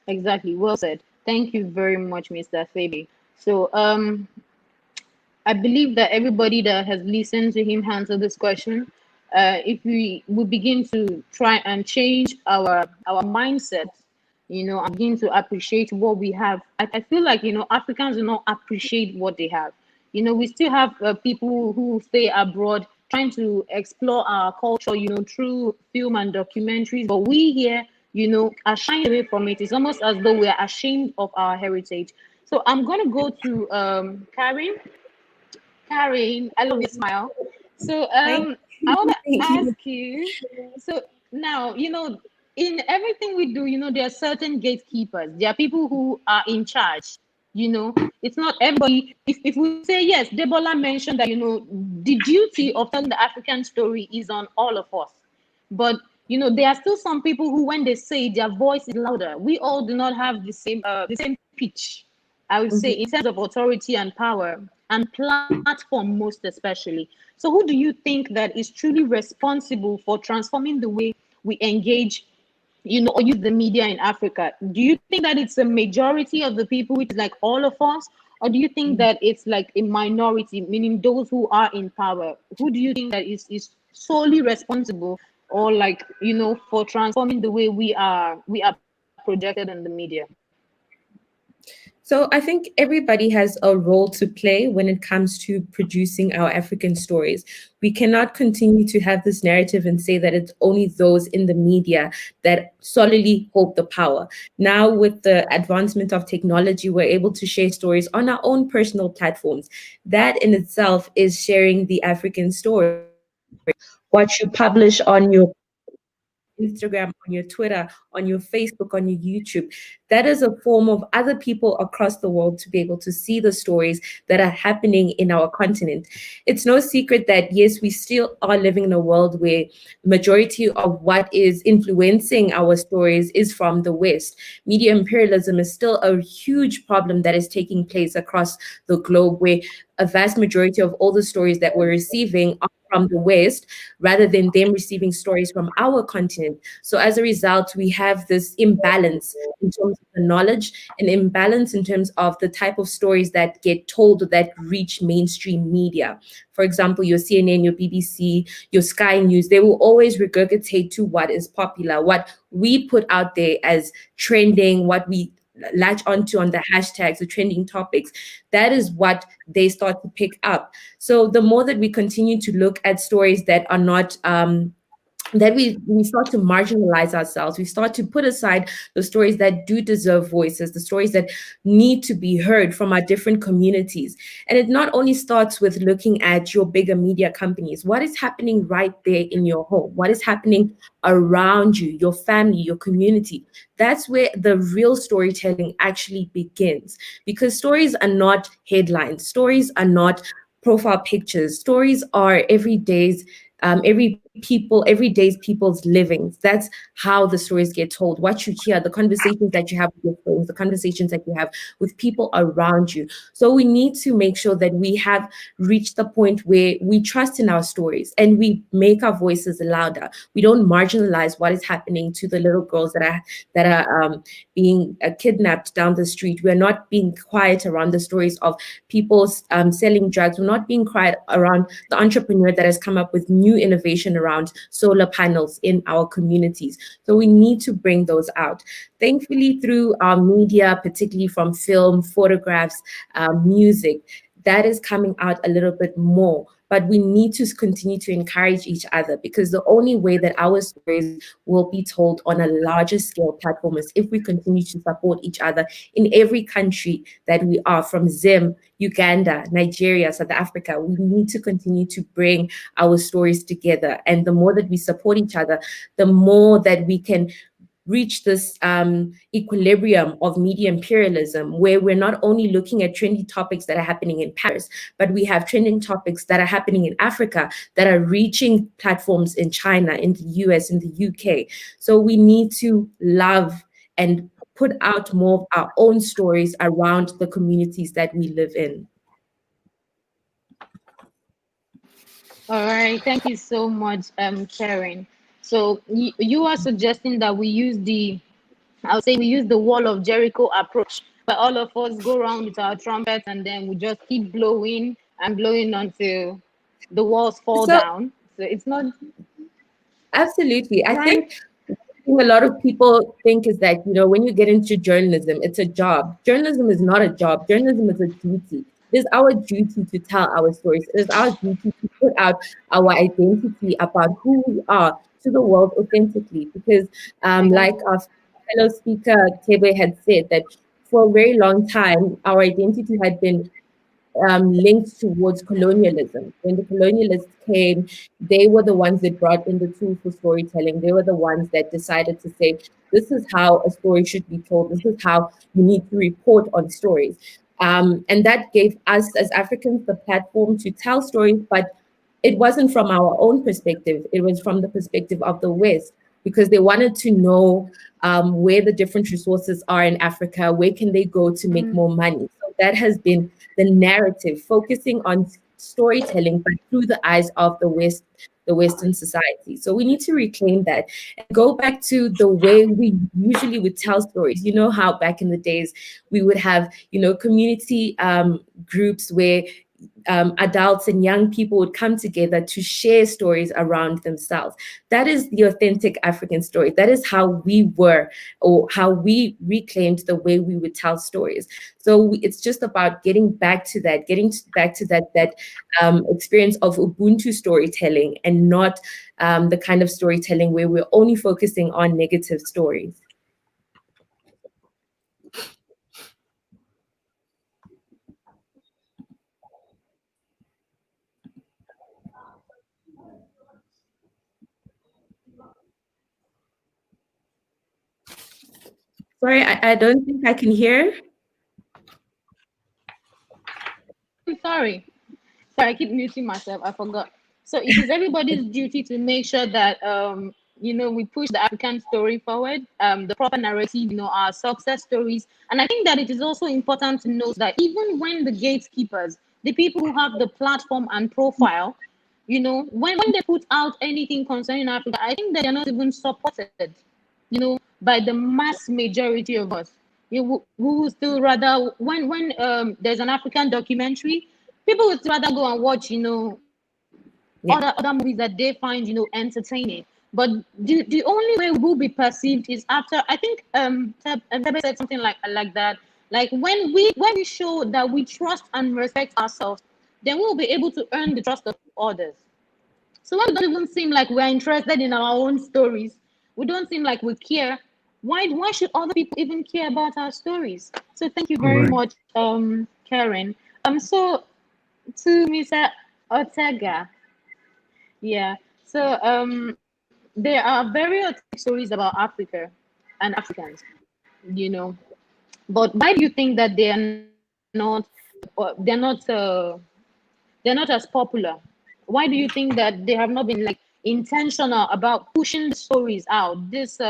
Well said. Thank you very much, Mr. Thebe. So I believe that everybody that has listened to him answer this question, if we begin to try and change our mindset, and begin to appreciate what we have. I feel like, Africans do not appreciate what they have. We still have people who stay abroad trying to explore our culture, through film and documentaries. But we here, are shying away from it. It's almost as though we are ashamed of our heritage. So I'm going to go to Karen. Karen, I love your smile. So Thank I want to thank you. ask you. So now, in everything we do, there are certain gatekeepers. There are people who are in charge. It's not everybody. If we say yes, Debola mentioned that the duty of telling the African story is on all of us. But there are still some people who, when they say it, their voice is louder. We all do not have the same pitch, I would say, Mhm. in terms of authority and power and platform, most especially. So, who do you think that is truly responsible for transforming the way we engage, or use the media in Africa? Do you think that it's a majority of the people, which is like all of us, or do you think that it's like a minority, meaning those who are in power? Who do you think that is solely responsible, or like for transforming the way we are projected in the media? So I think everybody has a role to play when it comes to producing our African stories. We cannot continue to have this narrative and say that it's only those in the media that solely hold the power. Now, with the advancement of technology, we're able to share stories on our own personal platforms. That in itself is sharing the African story. What you publish on your Instagram, on your Twitter, on your Facebook, on your YouTube. That is a form of other people across the world to be able to see the stories that are happening in our continent. It's no secret that yes, we still are living in a world where majority of what is influencing our stories is from the West. Media imperialism is still a huge problem that is taking place across the globe, where a vast majority of all the stories that we're receiving are from the West rather than them receiving stories from our continent. So as a result, we have this imbalance in terms of the knowledge, an imbalance in terms of the type of stories that get told or that reach mainstream media. For example, your CNN, your BBC, your Sky News, they will always regurgitate to what is popular, what we put out there as trending, what we latch onto on the hashtags, the trending topics. That is what they start to pick up. So the more that we continue to look at stories that are not that we start to marginalize ourselves. We start to put aside the stories that do deserve voices, the stories that need to be heard from our different communities. And it not only starts with looking at your bigger media companies, what is happening right there in your home, what is happening around you, your family, your community. That's where the real storytelling actually begins, because stories are not headlines, stories are not profile pictures, stories are every day's people's livings. That's how the stories get told. What you hear, the conversations that you have with your friends, the conversations that you have with people around you. So we need to make sure that we have reached the point where we trust in our stories and we make our voices louder. We don't marginalize what is happening to the little girls that are being kidnapped down the street. We're not being quiet around the stories of people selling drugs. We're not being quiet around the entrepreneur that has come up with new innovation around solar panels in our communities. So we need to bring those out. Thankfully, through our media, particularly from film, photographs, music, that is coming out a little bit more. But we need to continue to encourage each other, because the only way that our stories will be told on a larger scale platform is if we continue to support each other in every country that we are, from Zim, Uganda, Nigeria, South Africa. We need to continue to bring our stories together. And the more that we support each other, the more that we can reach this equilibrium of media imperialism, where we're not only looking at trendy topics that are happening in Paris, but we have trending topics that are happening in Africa that are reaching platforms in China, in the US, in the UK. So we need to love and put out more of our own stories around the communities that we live in. All right, thank you so much, Karen. So you are suggesting that I would say we use the wall of Jericho approach, where all of us go around with our trumpets and then we just keep blowing and blowing until the walls fall So down. So it's not absolutely. I right. think a lot of people think is that, when you get into journalism, it's a job. Journalism is not a job. Journalism is a duty. It is our duty to tell our stories. It is our duty to put out our identity about who we are to the world authentically. Because, like our fellow speaker Tebe had said, that for a very long time our identity had been linked towards colonialism. When the colonialists came, they were the ones that brought in the tool for storytelling. They were the ones that decided to say, this is how a story should be told. This is how you need to report on stories. And that gave us as Africans the platform to tell stories, but it wasn't from our own perspective. It was from the perspective of the West, because they wanted to know where the different resources are in Africa, where can they go to make more money. So that has been the narrative, focusing on storytelling, but through the eyes of the West, the Western society. So we need to reclaim that and go back to the way we usually would tell stories. You know how back in the days we would have, community groups where adults and young people would come together to share stories around themselves. That is the authentic African story. That is how we were, or how we reclaimed the way we would tell stories. So it's just about getting back to that, experience of Ubuntu storytelling, and not the kind of storytelling where we're only focusing on negative stories. Sorry, I don't think I can hear. I'm sorry. Sorry, I keep muting myself. I forgot. So it is everybody's duty to make sure that we push the African story forward, the proper narrative, our success stories. And I think that it is also important to note that even when the gatekeepers, the people who have the platform and profile, when they put out anything concerning Africa, I think that they're not even supported, by the mass majority of us. We will still rather, when there's an African documentary, people would rather go and watch, other movies that they find, entertaining. But the only way we'll be perceived is after, I think Tebe said something like that. Like when we show that we trust and respect ourselves, then we'll be able to earn the trust of others. So when we don't even seem like we're interested in our own stories, we don't seem like we care. Why should other people even care about our stories? So thank you very Correct. much, Karen. So to Mr. Ortega, yeah. So there are very authentic stories about Africa and Africans, but why do you think that they're not as popular? Why do you think that they have not been like intentional about pushing the stories out? These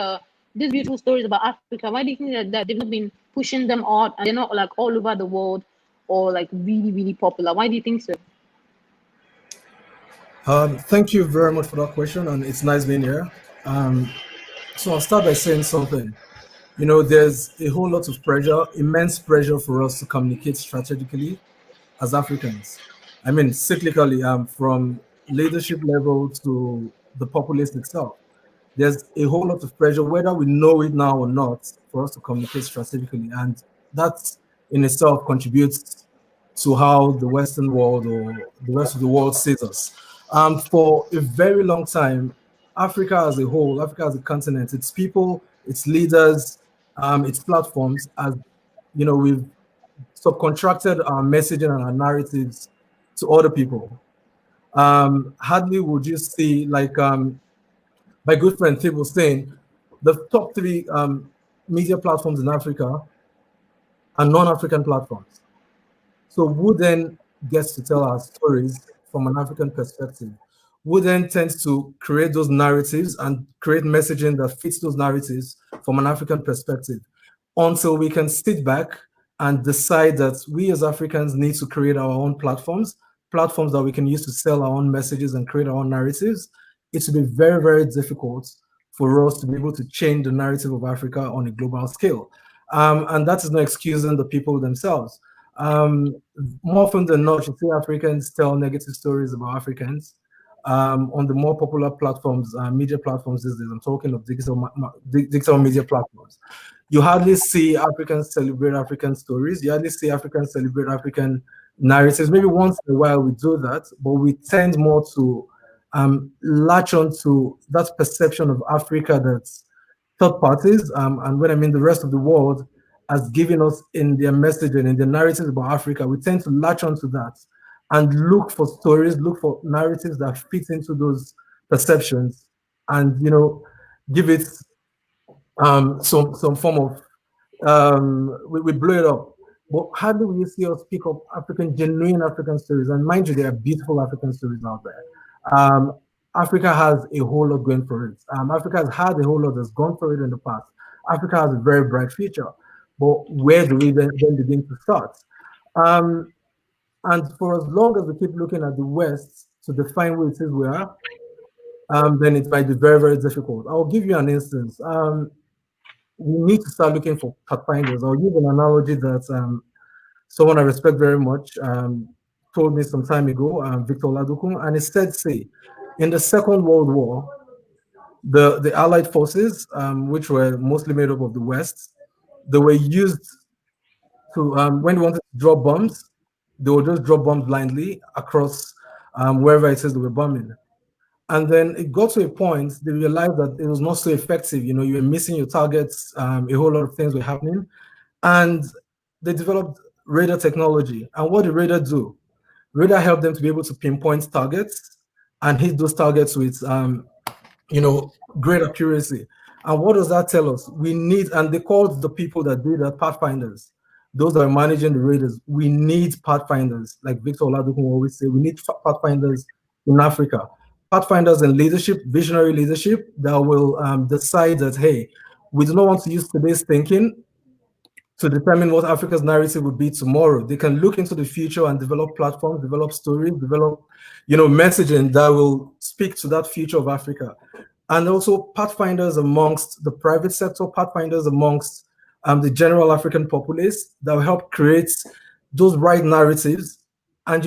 beautiful stories about Africa. Why do you think that they've not been pushing them out, and they're not like all over the world, or like really, really popular? Why do you think so? Thank you very much for that question, and it's nice being here. So I'll start by saying something. There's a whole lot of pressure, immense pressure for us to communicate strategically as Africans. I mean, cyclically, from leadership level to the populace itself. There's a whole lot of pressure, whether we know it now or not, for us to communicate strategically. And that in itself contributes to how the Western world or the rest of the world sees us. For a very long time, Africa as a whole, Africa as a continent, its people, its leaders, its platforms, as we've subcontracted our messaging and our narratives to other people. Hardly would you see, like my good friend Thib was saying, the top three media platforms in Africa are non-African platforms. So who then gets to tell our stories from an African perspective? Who then tends to create those narratives and create messaging that fits those narratives from an African perspective? Until we can sit back and decide that we as Africans need to create our own platforms that we can use to sell our own messages and create our own narratives, it will be very, very difficult for us to be able to change the narrative of Africa on a global scale. And that is not excusing the people themselves. More often than not, you see Africans tell negative stories about Africans on the more popular platforms, media platforms these days. I'm talking of digital media platforms. You hardly see Africans celebrate African stories. You hardly see Africans celebrate African narratives. Maybe once in a while we do that, but we tend more to latch on to that perception of Africa that third parties, and when I mean the rest of the world, has given us in their messaging, in their narratives about Africa. We tend to latch onto that and look for stories, look for narratives that fit into those perceptions, and give it some form of we blow it up. But how do you see us pick up genuine African stories? And mind you, there are beautiful African stories out there. Africa has a whole lot going for it. Africa has had a whole lot that's gone for it in the past. Africa has a very bright future. But where do we then begin to start? And for as long as we keep looking at the West to define who it is we are, then it might be very, very difficult. I'll give you an instance. We need to start looking for pathfinders. I'll use an analogy that someone I respect very much told me some time ago, Victor Ladukun, and he said, say, in the Second World War, the Allied forces, which were mostly made up of the West, they were used to, when they wanted to drop bombs, they would just drop bombs blindly across wherever it is they were bombing. And then it got to a point, they realized that it was not so effective. You were missing your targets, a whole lot of things were happening. And they developed radar technology. And what did radar do? Radar helped them to be able to pinpoint targets and hit those targets with, great accuracy. And what does that tell us? We need, and they called the people that did that pathfinders, those that are managing the radars. We need pathfinders, like Victor Oladokun always say, we need pathfinders in Africa. Pathfinders in leadership, visionary leadership, that will decide that, hey, we do not want to use today's thinking to determine what Africa's narrative would be tomorrow. They can look into the future and develop platforms, develop stories, develop, messaging that will speak to that future of Africa. And also pathfinders amongst the private sector, pathfinders amongst the general African populace that will help create those right narratives and,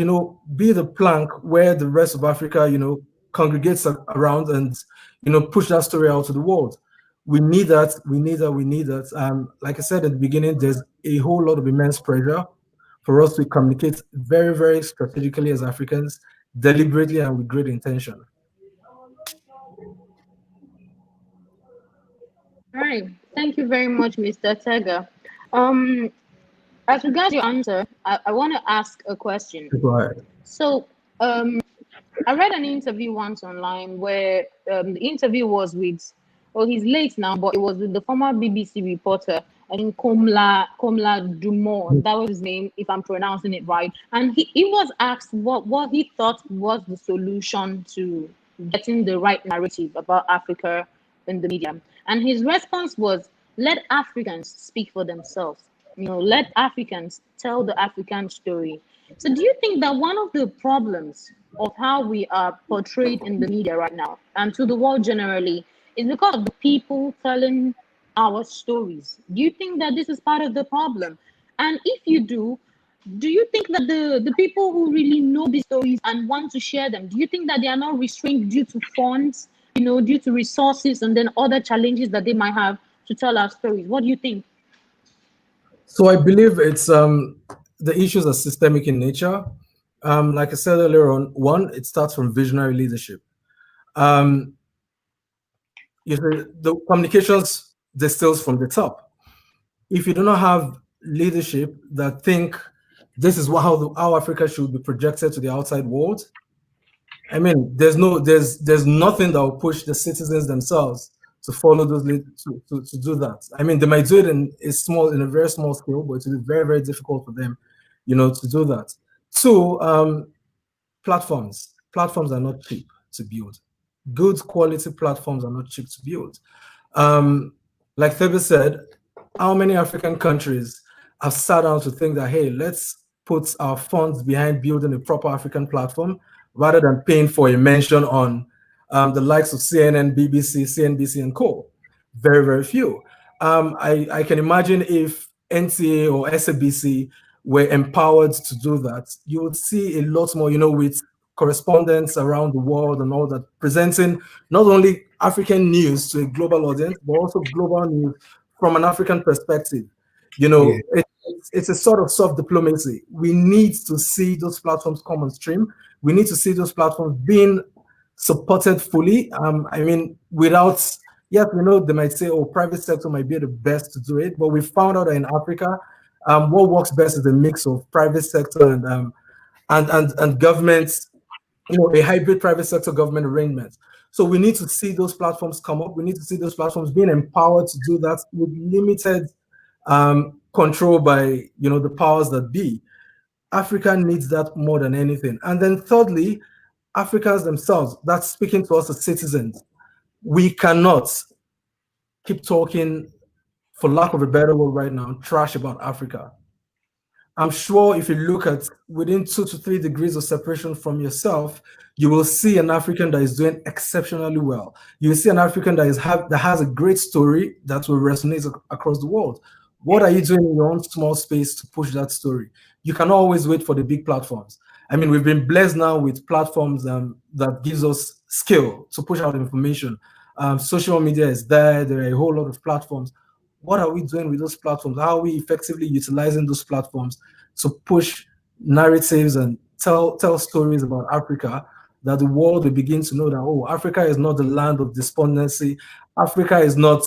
be the plank where the rest of Africa, congregates around and, push that story out to the world. We need that. We need that. We need that. Like I said at the beginning, there's a whole lot of immense pressure for us to communicate very, very strategically as Africans, deliberately and with great intention. All right. Thank you very much, Mr. Tega. As regards your answer, I want to ask a question. Go ahead. So, I read an interview once online where the interview was with, well, he's late now, but it was with the former BBC reporter, I think Komla Dumont, that was his name, if I'm pronouncing it right. And he was asked what he thought was the solution to getting the right narrative about Africa in the media. And his response was, let Africans speak for themselves. Let Africans tell the African story. So do you think that one of the problems of how we are portrayed in the media right now and to the world generally is because of the people telling our stories? Do you think that this is part of the problem? And if you do you think that the people who really know these stories and want to share them, do you think that they are not restrained due to funds, due to resources and then other challenges that they might have to tell our stories? What do you think? So I believe it's the issues are systemic in nature. Like I said earlier on, one, it starts from visionary leadership. The communications distills from the top. If you do not have leadership that think this is how Africa should be projected to the outside world, I mean, there's nothing that will push the citizens themselves to follow those to do that. I mean, they might do it in a very small scale, but it will be very, very difficult for them, to do that. Two, platforms. Platforms are not cheap to build. Good quality platforms are not cheap to build. Like Thebe said, how many African countries have sat down to think that, hey, let's put our funds behind building a proper African platform rather than paying for a mention on the likes of CNN, BBC, CNBC, and co. Very, very few. I can imagine if NTA or SABC were empowered to do that, you would see a lot more, with correspondents around the world and all that, presenting not only African news to a global audience, but also global news from an African perspective. it's a sort of soft diplomacy. We need to see those platforms come on stream. We need to see those platforms being supported fully. I mean, without, yes, we know they might say, oh, private sector might be the best to do it, but we found out that in Africa, what works best is a mix of private sector and governments, a hybrid private sector government arrangement. So we need to see those platforms come up. We need to see those platforms being empowered to do that with limited control by the powers that be. Africa needs that more than anything. And then thirdly, Africans themselves, that's speaking to us as citizens. We cannot keep talking, for lack of a better word right now, trash about Africa. I'm sure if you look at within 2 to 3 degrees of separation from yourself, you will see an African that is doing exceptionally well. You will see an African that has a great story that will resonate across the world. What are you doing in your own small space to push that story? You can always wait for the big platforms. I mean, we've been blessed now with platforms that gives us skill to push out information. Social media is there. There are a whole lot of platforms. What are we doing with those platforms? How are we effectively utilizing those platforms to push narratives and tell stories about Africa, that the world will begin to know that, oh, Africa is not the land of despondency. Africa is not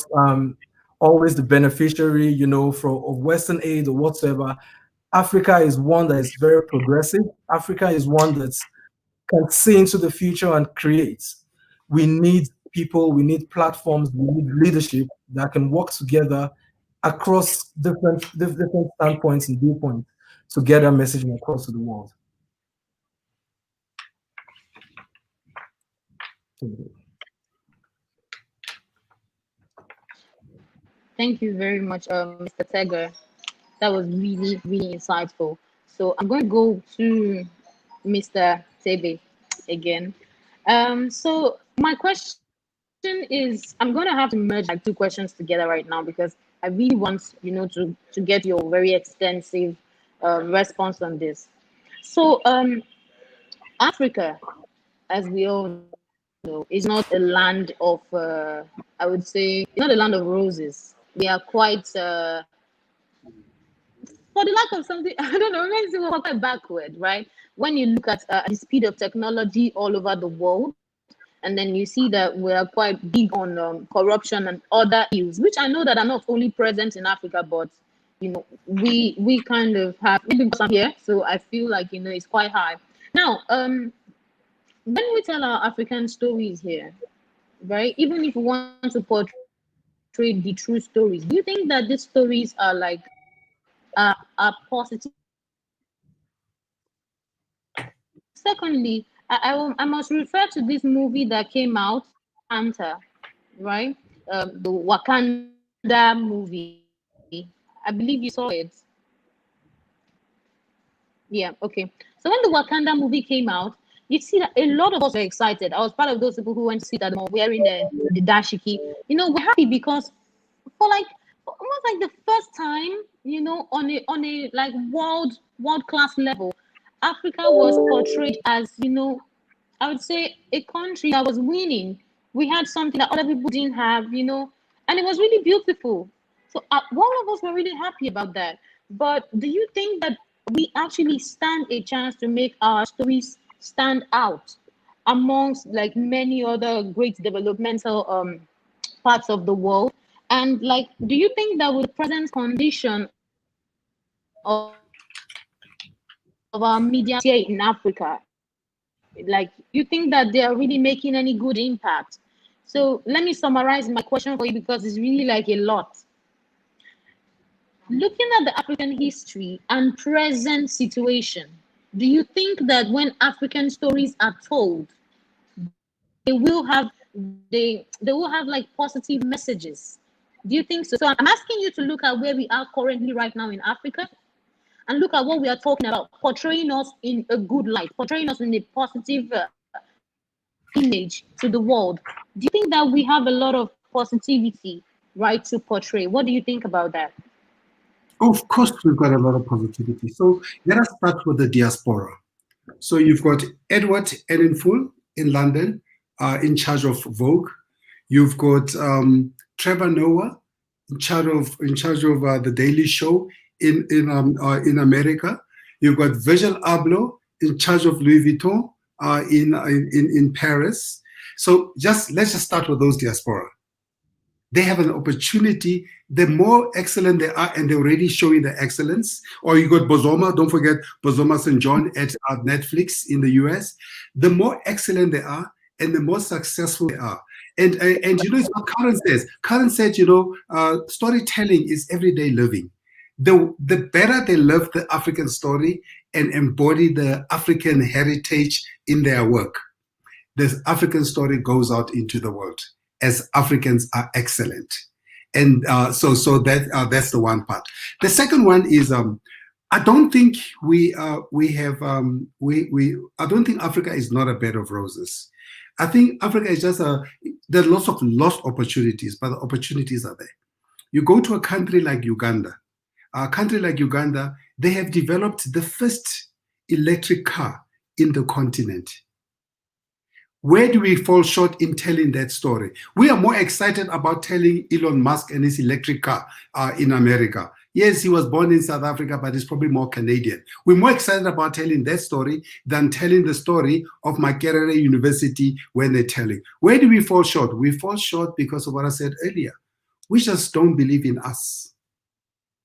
always the beneficiary, of Western aid or whatsoever. Africa is one that is very progressive. Africa is one that can see into the future and create. We need people, we need platforms, we need leadership that can work together across different standpoints and viewpoints to get our messaging across to the world. Thank you very much, Mr. Teger. That was really, really insightful. So I'm going to go to Mr. Tebe again. So my question is, I'm going to have to merge like 2 questions together right now because I really want, to get your very extensive response on this. So Africa, as we all know, is not a land of, I would say, it's not a land of roses. We are quite for the lack of something, I don't know, maybe we're quite backward, right? When you look at the speed of technology all over the world, and then you see that we are quite big on corruption and other issues, which I know that are not only present in Africa, but we kind of have, maybe because I'm here, so I feel like it's quite high. Now, when we tell our African stories here, right? Even if we want to portray the true stories, do you think that these stories are like are positive stories? Secondly, I must refer to this movie that came out, Panther, right? The Wakanda movie. I believe you saw it. Yeah, okay. So when the Wakanda movie came out, you see that a lot of us were excited. I was part of those people who went to see that wearing the dashiki. We're happy because for like almost like the first time, on a like world class level, Africa was portrayed as, I would say a country that was winning. We had something that other people didn't have, and it was really beautiful. So all of us were really happy about that. But do you think that we actually stand a chance to make our stories stand out amongst like many other great developmental parts of the world? And like, do you think that with the present condition of our media here in Africa, like you think that they are really making any good impact? So let me summarize my question for you because it's really like a lot. Looking at the African history and present situation, do you think that when African stories are told, they will have they will have like positive messages? Do you think so? So I'm asking you to look at where we are currently right now in Africa and look at what we are talking about, portraying us in a good light, portraying us in a positive image to the world. Do you think that we have a lot of positivity, right, to portray? What do you think about that? Of course, we've got a lot of positivity. So let us start with the diaspora. So you've got Edward Enninful in London, in charge of Vogue. You've got Trevor Noah in charge of the Daily Show in America. You've got Virgil Abloh in charge of Louis Vuitton in Paris. So let's just start with those diaspora. They have an opportunity. The more excellent they are, and they're already showing the excellence. Or you got Bozoma, don't forget Bozoma St. John at Netflix in the US. The more excellent they are, and the more successful they are. And you know, it's what Karen says. Karen said, you know, storytelling is everyday living. The better they live the African story and embody the African heritage in their work, the African story goes out into the world as Africans are excellent. And so that's the one part. The second one is I don't think I don't think Africa is not a bed of roses. I think Africa is just there are lots of lost opportunities, but the opportunities are there. You go to a country like Uganda. They have developed the first electric car in the continent. Where do we fall short in telling that story? We are more excited about telling Elon Musk and his electric car in America. Yes, he was born in South Africa, but he's probably more Canadian. We're more excited about telling that story than telling the story of Makerere University when they're telling. Where do we fall short? We fall short because of what I said earlier. We just don't believe in us.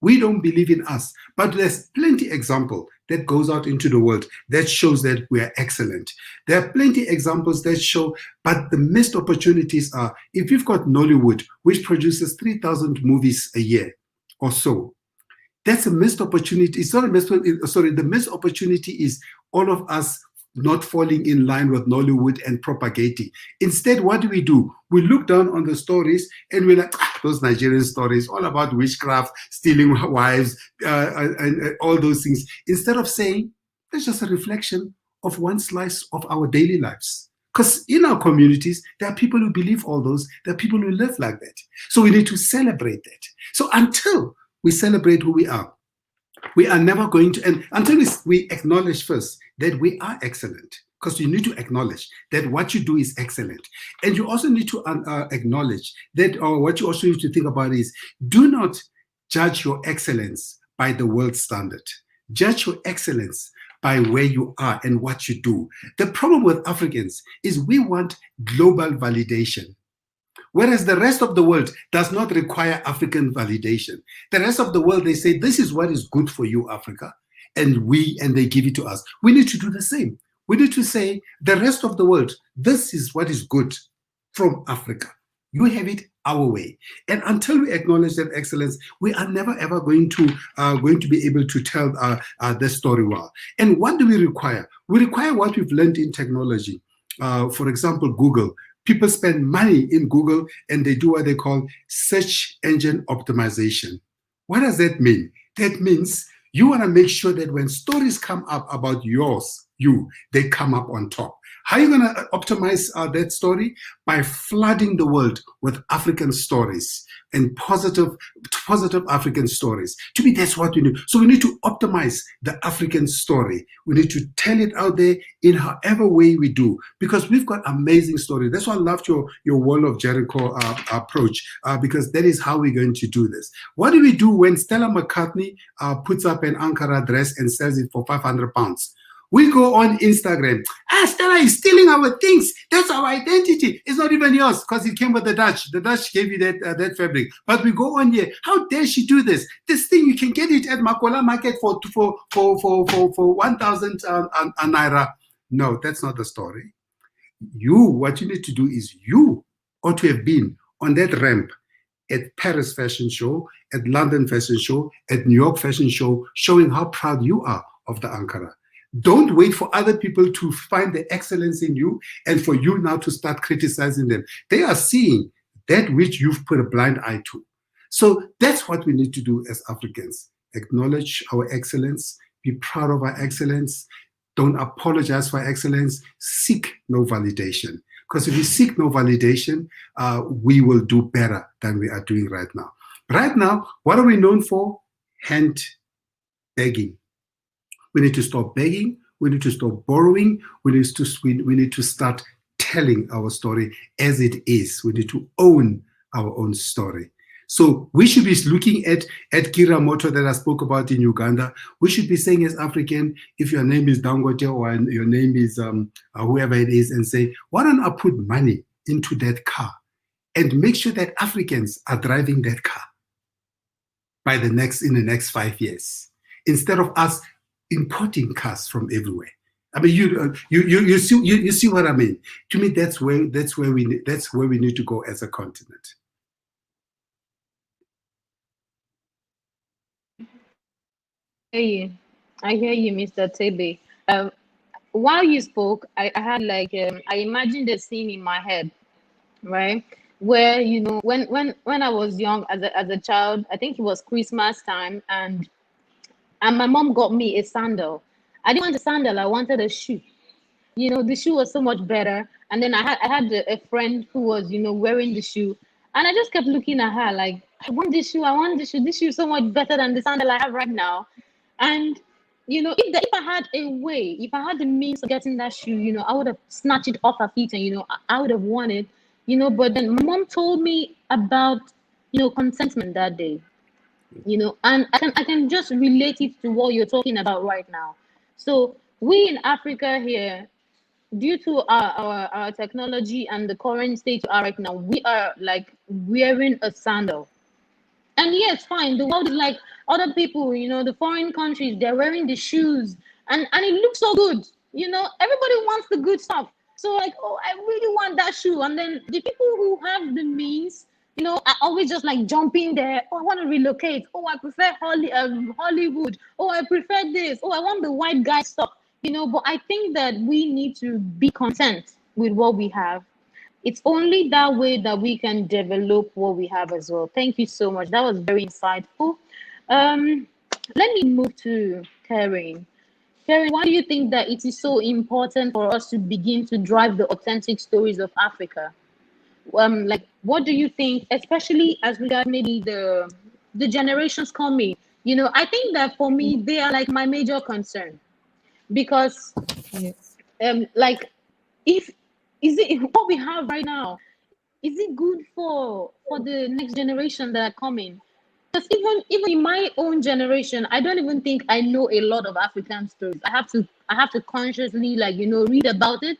We don't believe in us. But there's plenty example that goes out into the world that shows that we are excellent. There are plenty examples that show, but the missed opportunities are, if you've got Nollywood, which produces 3,000 movies a year or so, that's a missed opportunity. It's not a missed, sorry, the missed opportunity is all of us not falling in line with Nollywood and propagating. Instead, what do? We look down on the stories and we're like, those Nigerian stories, all about witchcraft, stealing wives, and all those things. Instead of saying, that's just a reflection of one slice of our daily lives. Because in our communities, there are people who believe all those, there are people who live like that. So we need to celebrate that. So until we celebrate who we are never going to, and until we acknowledge first that we are excellent, because you need to acknowledge that what you do is excellent. And you also need to acknowledge that, or what you also need to think about is, do not judge your excellence by the world standard. Judge your excellence by where you are and what you do. The problem with Africans is we want global validation. Whereas the rest of the world does not require African validation. The rest of the world, they say, this is what is good for you, Africa, and they give it to us. We need to do the same. We need to say, the rest of the world, this is what is good from Africa. You have it our way. And until we acknowledge that excellence, we are never ever going to be able to tell the story well. And what do we require? We require what we've learned in technology. For example, Google. People spend money in Google and they do what they call search engine optimization. What does that mean? That means you want to make sure that when stories come up about they come up on top. How are you going to optimize that story? By flooding the world with African stories and positive African stories. To me, that's what we do. So we need to optimize the African story. We need to tell it out there in however way we do, because we've got amazing stories. That's why I loved your Wall of Jericho approach, because that is how we're going to do this. What do we do when Stella McCartney puts up an Ankara dress and sells it for £500? We go on Instagram. Stella is stealing our things. That's our identity. It's not even yours because it came with the Dutch. The Dutch gave you that fabric. But we go on here. How dare she do this? This thing, you can get it at Makola Market for 1,000 naira. No, that's not the story. What you need to do is you ought to have been on that ramp at Paris Fashion Show, at London Fashion Show, at New York Fashion Show, showing how proud you are of the Ankara. Don't wait for other people to find the excellence in you and for you now to start criticizing them. They are seeing that which you've put a blind eye to. So that's what we need to do as Africans. Acknowledge our excellence, be proud of our excellence, don't apologize for excellence, seek no validation. Because if we seek no validation, we will do better than we are doing right now. Right now, what are we known for? Hand begging. We need to stop begging. We need to stop borrowing. We need to start telling our story as it is. We need to own our own story. So we should be looking at Kiramoto that I spoke about in Uganda. We should be saying as African, if your name is Dangote or your name is whoever it is, and say, why don't I put money into that car and make sure that Africans are driving that car in the next 5 years, instead of us importing cars from everywhere. I mean, you see what I mean. To me, that's where we need to go as a continent. I hear you. I hear you, Mr. Tebe. While you spoke, I had like I imagined a scene in my head, right? Where when I was young as a child, I think it was Christmas time, and my mom got me a sandal. I didn't want a sandal, I wanted a shoe. The shoe was so much better. And then I had a friend who was wearing the shoe, and I just kept looking at her like, I want this shoe. This shoe is so much better than the sandal I have right now. And if I had a way, if I had the means of getting that shoe, I would have snatched it off her feet, and I would have worn it. But then my mom told me about contentment that day. And I can just relate it to what you're talking about right now. So we in Africa here, due to our technology and the current state we are right now, we are like wearing a sandal. And yes, fine, the world is like other people, the foreign countries, they're wearing the shoes, and it looks so good. Everybody wants the good stuff. So like, oh, I really want that shoe. And then the people who have the means, are always just like jumping there. Oh, I want to relocate. Oh, I prefer Hollywood. Oh, I prefer this. Oh, I want the white guy stuff. But I think that we need to be content with what we have. It's only that way that we can develop what we have as well. Thank you so much. That was very insightful. Um, Let me move to Karen. Karen, why do you think that it is so important for us to begin to drive the authentic stories of Africa? Like, what do you think, especially as regard maybe the generations coming? I think that for me, they are like my major concern, because Yes. like, if is it what we have right now, is it good for the next generation that are coming? Because even in my own generation, I don't even think I know a lot of African stories. I have to consciously, like, read about it.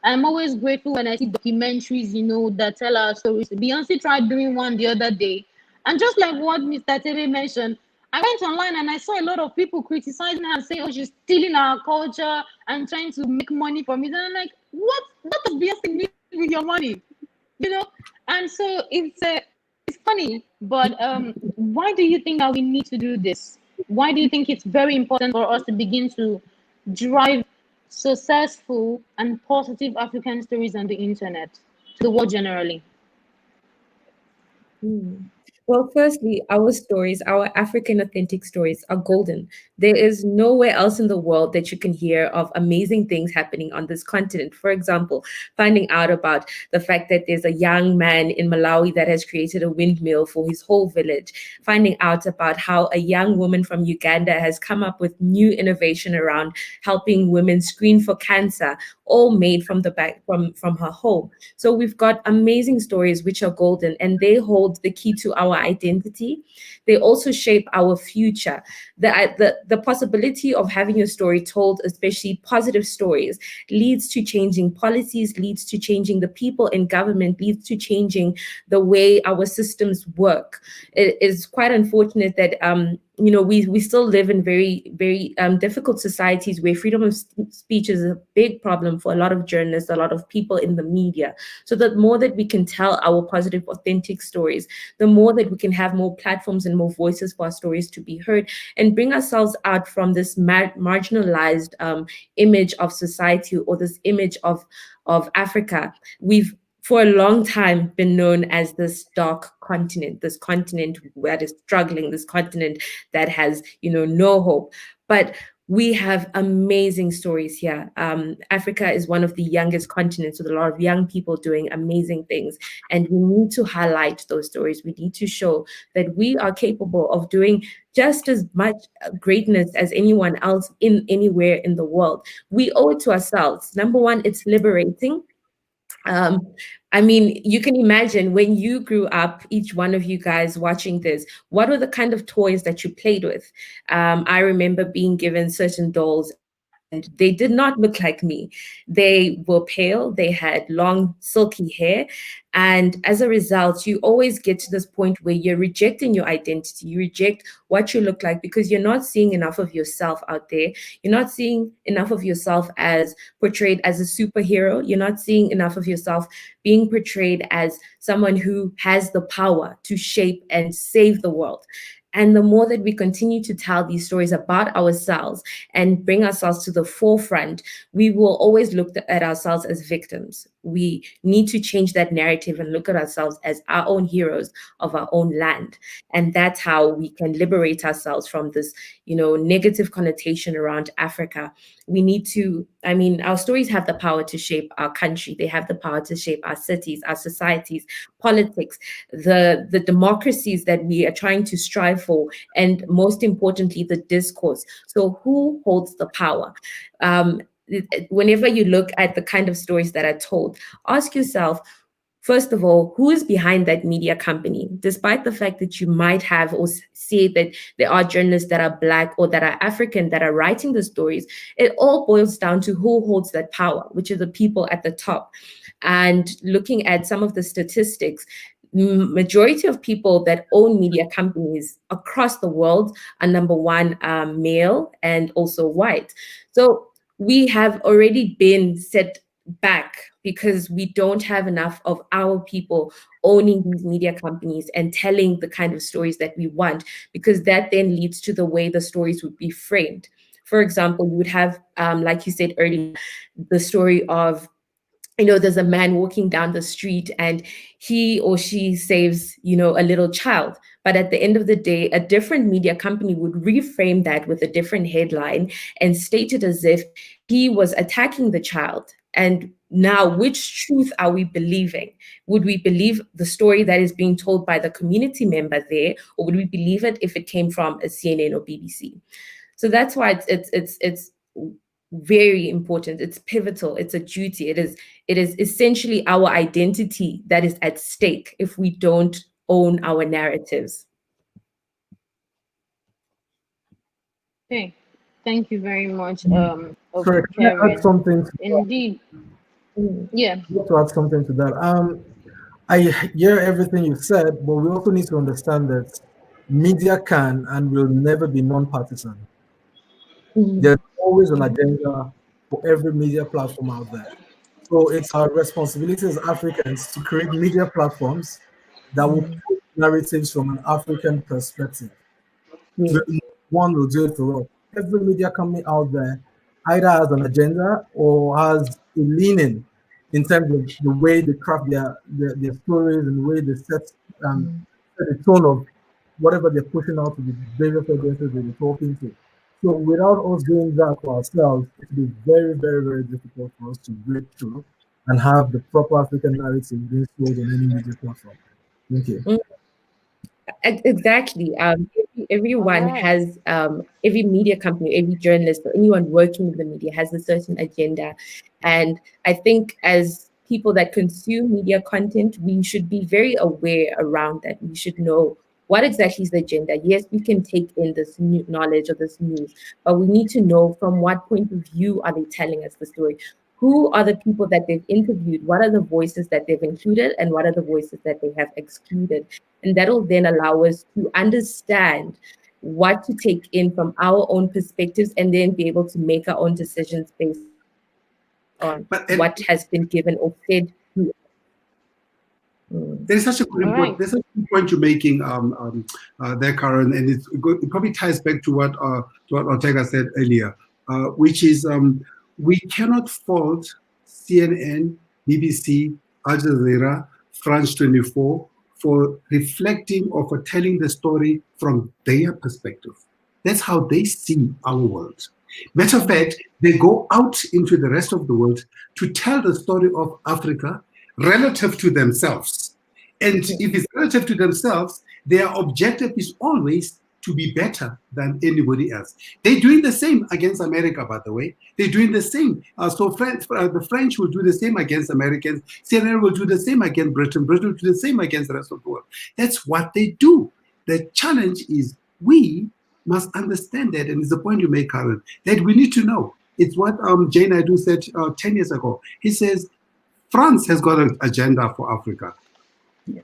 I'm always grateful when I see documentaries, that tell our stories. Beyonce tried doing one the other day, and just like what Mr. Tere mentioned, I went online and I saw a lot of people criticizing her, saying, "Oh, she's stealing our culture and trying to make money from it." And I'm like, what does Beyonce need with your money? You know? And so it's funny, but why do you think that we need to do this? Why do you think it's very important for us to begin to drive successful and positive African stories on the internet to the world generally? Mm. Well, firstly, our stories, our African authentic stories are golden. There is nowhere else in the world that you can hear of amazing things happening on this continent. For example, finding out about the fact that there's a young man in Malawi that has created a windmill for his whole village, finding out about how a young woman from Uganda has come up with new innovation around helping women screen for cancer, all made from the back from her home. So we've got amazing stories which are golden, and they hold the key to our identity. They also shape our future. The possibility of having your story told, especially positive stories, leads to changing policies, leads to changing the people in government, leads to changing the way our systems work. It is quite unfortunate that we still live in very, very difficult societies where freedom of speech is a big problem for a lot of journalists, a lot of people in the media. So the more that we can tell our positive, authentic stories, the more that we can have more platforms and more voices for our stories to be heard, and bring ourselves out from this marginalized image of society, or this image of Africa. We've for a long time been known as this dark continent, this continent that is struggling, this continent that has, no hope. But we have amazing stories here. Africa is one of the youngest continents with a lot of young people doing amazing things. And we need to highlight those stories. We need to show that we are capable of doing just as much greatness as anyone else in anywhere in the world. We owe it to ourselves. Number one, it's liberating. Um, I mean, you can imagine when you grew up, each one of you guys watching this, what were the kind of toys that you played with? I remember being given certain dolls and they did not look like me. They were pale, they had long, silky hair. And as a result, you always get to this point where you're rejecting your identity. You reject what you look like because you're not seeing enough of yourself out there. You're not seeing enough of yourself as portrayed as a superhero. You're not seeing enough of yourself being portrayed as someone who has the power to shape and save the world. And the more that we continue to tell these stories about ourselves and bring ourselves to the forefront, we will always look at ourselves as victims. We need to change that narrative and look at ourselves as our own heroes of our own land. And that's how we can liberate ourselves from this, negative connotation around Africa. We need to, I mean, our stories have the power to shape our country. They have the power to shape our cities, our societies, politics, the democracies that we are trying to strive for, and most importantly, the discourse. So who holds the power? Whenever you look at the kind of stories that are told, ask yourself, first of all, who is behind that media company? Despite the fact that you might have or say that there are journalists that are Black or that are African that are writing the stories, it all boils down to who holds that power, which are the people at the top. And looking at some of the statistics, majority of people that own media companies across the world are number one, male and also white. So we have already been set back because we don't have enough of our people owning these media companies and telling the kind of stories that we want, because that then leads to the way the stories would be framed. For example, you would have, like you said earlier, the story of, there's a man walking down the street and he or she saves, a little child. But at the end of the day, a different media company would reframe that with a different headline and state it as if he was attacking the child. And now, which truth are we believing? Would we believe the story that is being told by the community member there, or would we believe it if it came from a CNN or BBC? So that's why it's very important. It's pivotal. It's a duty. It is essentially our identity that is at stake if we don't own our narratives. Okay, thank you very much, of Sorry, can I add sharing. something to Indeed, Mm. yeah. I'd like to add something to that? I hear everything you said, but we also need to understand that media can and will never be non-partisan. Mhm. There's always an agenda for every media platform out there. So it's our responsibility as Africans to create media platforms that will put narratives from an African perspective. Yes. One will do it for all. Every media company out there either has an agenda or has a leaning in terms of the way they craft their stories and the way they set the tone of whatever they're pushing out to the various audiences that they're talking to. So without us doing that for ourselves, it will be very, very, very difficult for us to break through and have the proper African narrative being sold on any media platform. Thank you. Exactly. All Everyone right. has, every media company, every journalist, or anyone working in the media has a certain agenda. And I think as people that consume media content, we should be very aware around that. We should know what exactly is the agenda. Yes, we can take in this new knowledge or this news, but we need to know from what point of view are they telling us the story. Who are the people that they've interviewed? What are the voices that they've included, and what are the voices that they have excluded? And that'll then allow us to understand what to take in from our own perspectives and then be able to make our own decisions based on But what has been given or said to us. Mm. there's such a good All point. right. There's such a good point you're making there, Karen, and it probably ties back to what Ortega said earlier, which is we cannot fault CNN, BBC, Al Jazeera, France 24 for reflecting or for telling the story from their perspective. That's how they see our world. Matter of fact, they go out into the rest of the world to tell the story of Africa relative to themselves. And if it's relative to themselves, their objective is always to be better than anybody else. They're doing the same against America, by the way. They're doing the same. The French will do the same against Americans. CNN will do the same against Britain. Britain will do the same against the rest of the world. That's what they do. The challenge is we must understand that, and it's the point you make, Karen, that we need to know. It's what Jane Naidu said 10 years ago. He says, France has got an agenda for Africa.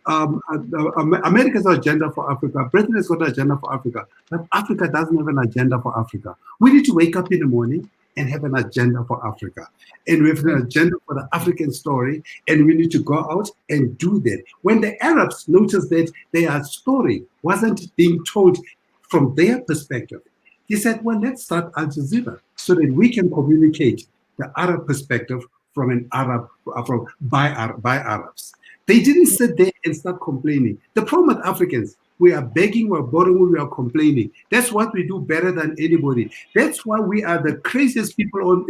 America's agenda for Africa. Britain has got an agenda for Africa. But Africa doesn't have an agenda for Africa. We need to wake up in the morning and have an agenda for Africa. And we have an agenda for the African story, and we need to go out and do that. When the Arabs noticed that their story wasn't being told from their perspective, they said, well, let's start Al Jazeera so that we can communicate the Arab perspective from by Arabs. They didn't sit there and start complaining. The problem with Africans, we are begging, we're borrowing, we are complaining. That's what we do better than anybody. That's why we are the craziest people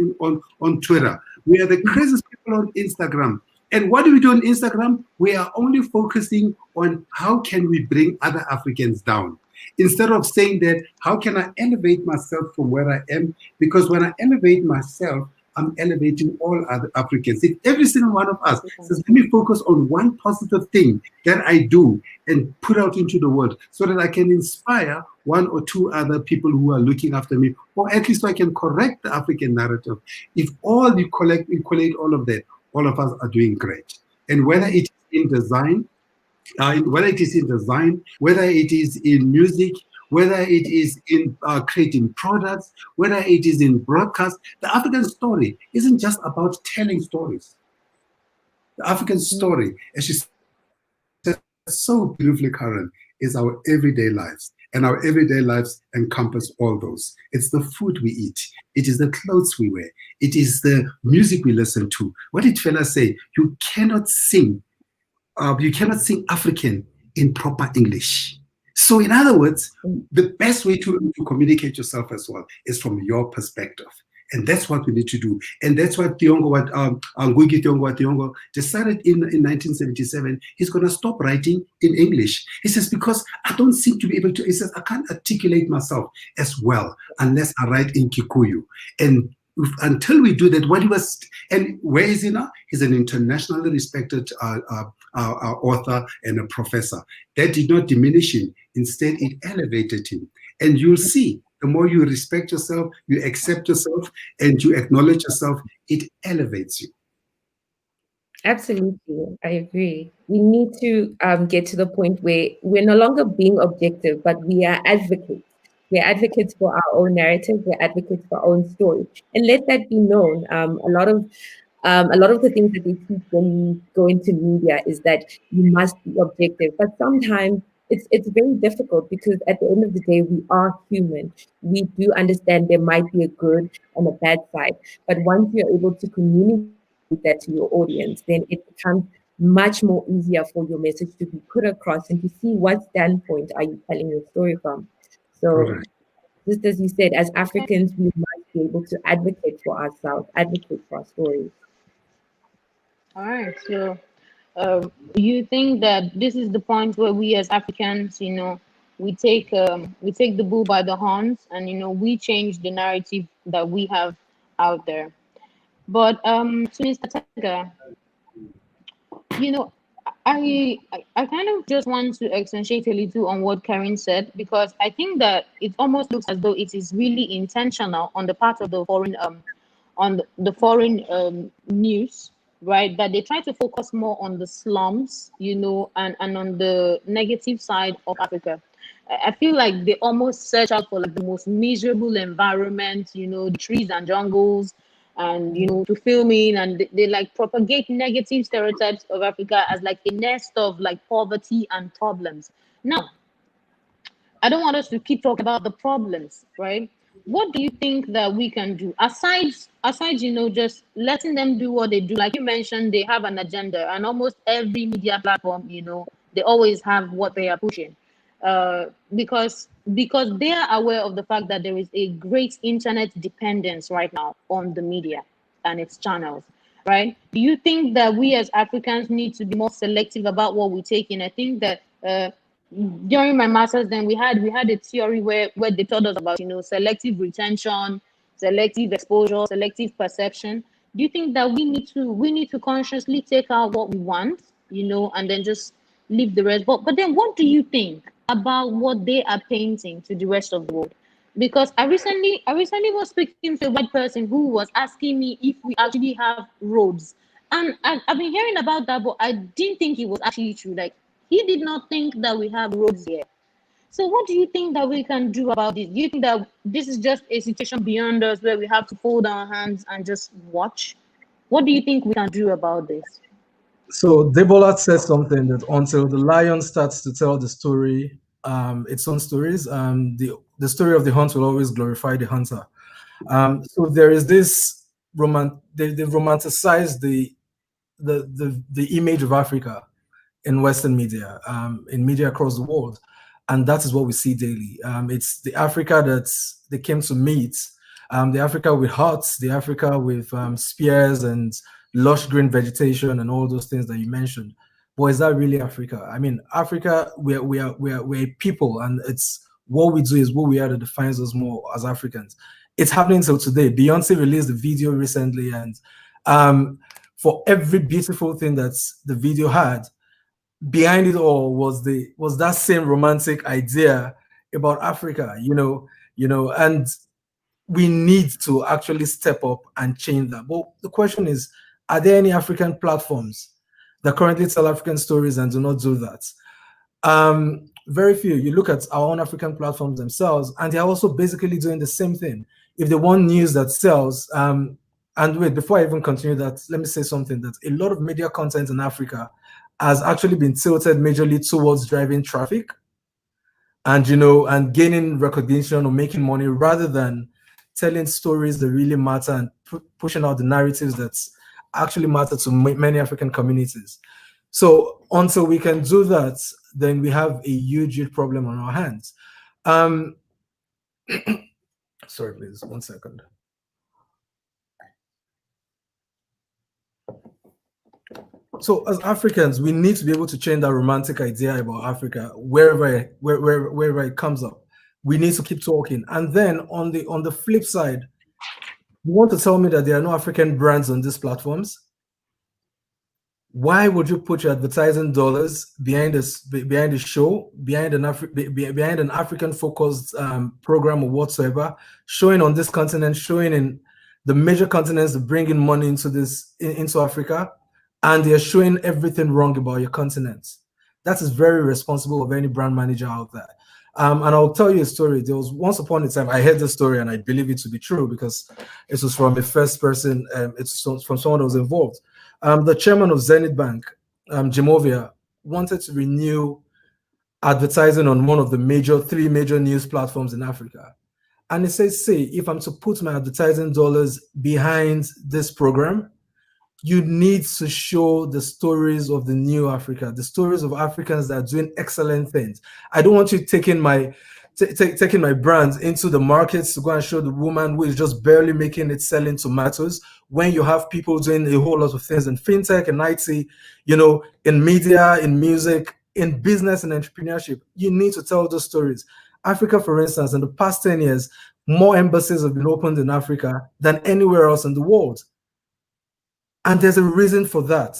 on Twitter. We are the craziest people on Instagram. And what do we do on Instagram? We are only focusing on how can we bring other Africans down. Instead of saying that, how can I elevate myself from where I am? Because when I elevate myself, I'm elevating all other Africans. If every single one of us says, let me focus on one positive thing that I do and put out into the world so that I can inspire one or two other people who are looking after me, or at least so I can correct the African narrative. If all you collect all of that, all of us are doing great. And whether it is in design, whether it is in music, whether it is in creating products, whether it is in broadcast, the African story isn't just about telling stories. The African story, as she said so beautifully, Karen, is our everyday lives. And our everyday lives encompass all those. It's the food we eat. It is the clothes we wear. It is the music we listen to. What did Fela say? You cannot sing African in proper English. So in other words, the best way to communicate yourself as well is from your perspective. And that's what we need to do. And that's what Ngugi Thiong'o decided in 1977. He's going to stop writing in English. He says, because I don't seem to be able to, he says, I can't articulate myself as well unless I write in Kikuyu. And until we do that, and where is he now? He's an internationally respected author and a professor. That did not diminish him. Instead, it elevated him. And you'll see, the more you respect yourself, you accept yourself, and you acknowledge yourself, it elevates you. Absolutely, I agree. We need to get to the point where we're no longer being objective, but we are advocates. We're advocates for our own narrative. We're advocates for our own story, and let that be known. A lot of the things that they teach when you go into media is that you must be objective, but sometimes it's very difficult because at the end of the day, we are human. We do understand there might be a good and a bad side, but once you're able to communicate that to your audience, then it becomes much more easier for your message to be put across and to see what standpoint are you telling your story from. So, just as you said, as Africans, we must be able to advocate for ourselves, advocate for our stories. All right. So, you think that this is the point where we as Africans, we take the bull by the horns, and we change the narrative that we have out there. But to Mr. Tega, you know, I kind of just want to accentuate a little on what Karen said, because I think that it almost looks as though it is really intentional on the part of the foreign the foreign news, right? That they try to focus more on the slums, and on the negative side of Africa. I feel like they almost search out for like the most miserable environment, the trees and jungles, and to film in, and they like propagate negative stereotypes of Africa as like a nest of like poverty and problems. Now, I don't want us to keep talking about the problems, right? What do you think that we can do aside, just letting them do what they do? Like you mentioned, they have an agenda, and almost every media platform, they always have what they are pushing. Because they are aware of the fact that there is a great internet dependence right now on the media and its channels, right? Do you think that we as Africans need to be more selective about what we take in? I think that during my master's, then we had a theory where they taught us about, selective retention, selective exposure, selective perception. Do you think that we need to consciously take out what we want, and then just leave the rest? But then what do you think about what they are painting to the rest of the world? Because I recently was speaking to a white person who was asking me if we actually have roads. And I've been hearing about that, but I didn't think it was actually true. Like, he did not think that we have roads here. So what do you think that we can do about this? Do you think that this is just a situation beyond us where we have to fold our hands and just watch? What do you think we can do about this? So Debola says something that until the lion starts to tell the story, its own stories, the story of the hunt will always glorify the hunter. So there is this they romanticize the image of Africa in Western media, in media across the world, and that is what we see daily. It's the Africa that they came to meet, the Africa with huts, the Africa with spears and lush green vegetation and all those things that you mentioned. But is that really Africa? I mean, Africa, we're a people, and it's what we do is what we are that defines us more as Africans. It's happening till today. Beyonce released a video recently, and for every beautiful thing that the video had, behind it all was that same romantic idea about Africa, and we need to actually step up and change that. But the question is, are there any African platforms that currently tell African stories and do not do that? Very few. You look at our own African platforms themselves, and they're also basically doing the same thing. If they want news that sells, and wait, before I even continue that, let me say something that a lot of media content in Africa has actually been tilted majorly towards driving traffic and and gaining recognition or making money rather than telling stories that really matter and pushing out the narratives that actually matter to many African communities. So until we can do that, then we have a huge problem on our hands. Um, sorry, please, 1 second. So as Africans, we need to be able to change that romantic idea about Africa wherever it comes up. We need to keep talking. And then on the flip side, you want to tell me that there are no African brands on these platforms? Why would you put your advertising dollars behind the show, behind an African focused program or whatsoever, showing on this continent, showing in the major continents that bring in money into Africa, and they're showing everything wrong about your continent? That is very responsible of any brand manager out there. And I'll tell you a story. There was once upon a time, I heard this story and I believe it to be true because it was from a first person, it's from someone that was involved. The chairman of Zenith Bank, Jimovia, wanted to renew advertising on one of the three major news platforms in Africa. And he says, say, if I'm to put my advertising dollars behind this program, you need to show the stories of the new Africa, the stories of Africans that are doing excellent things. I don't want you taking my brands into the markets to go and show the woman who is just barely making it selling tomatoes when you have people doing a whole lot of things in fintech and IT, in media, in music, in business and entrepreneurship. You need to tell those stories. Africa, for instance, in the past 10 years, more embassies have been opened in Africa than anywhere else in the world. And there's a reason for that.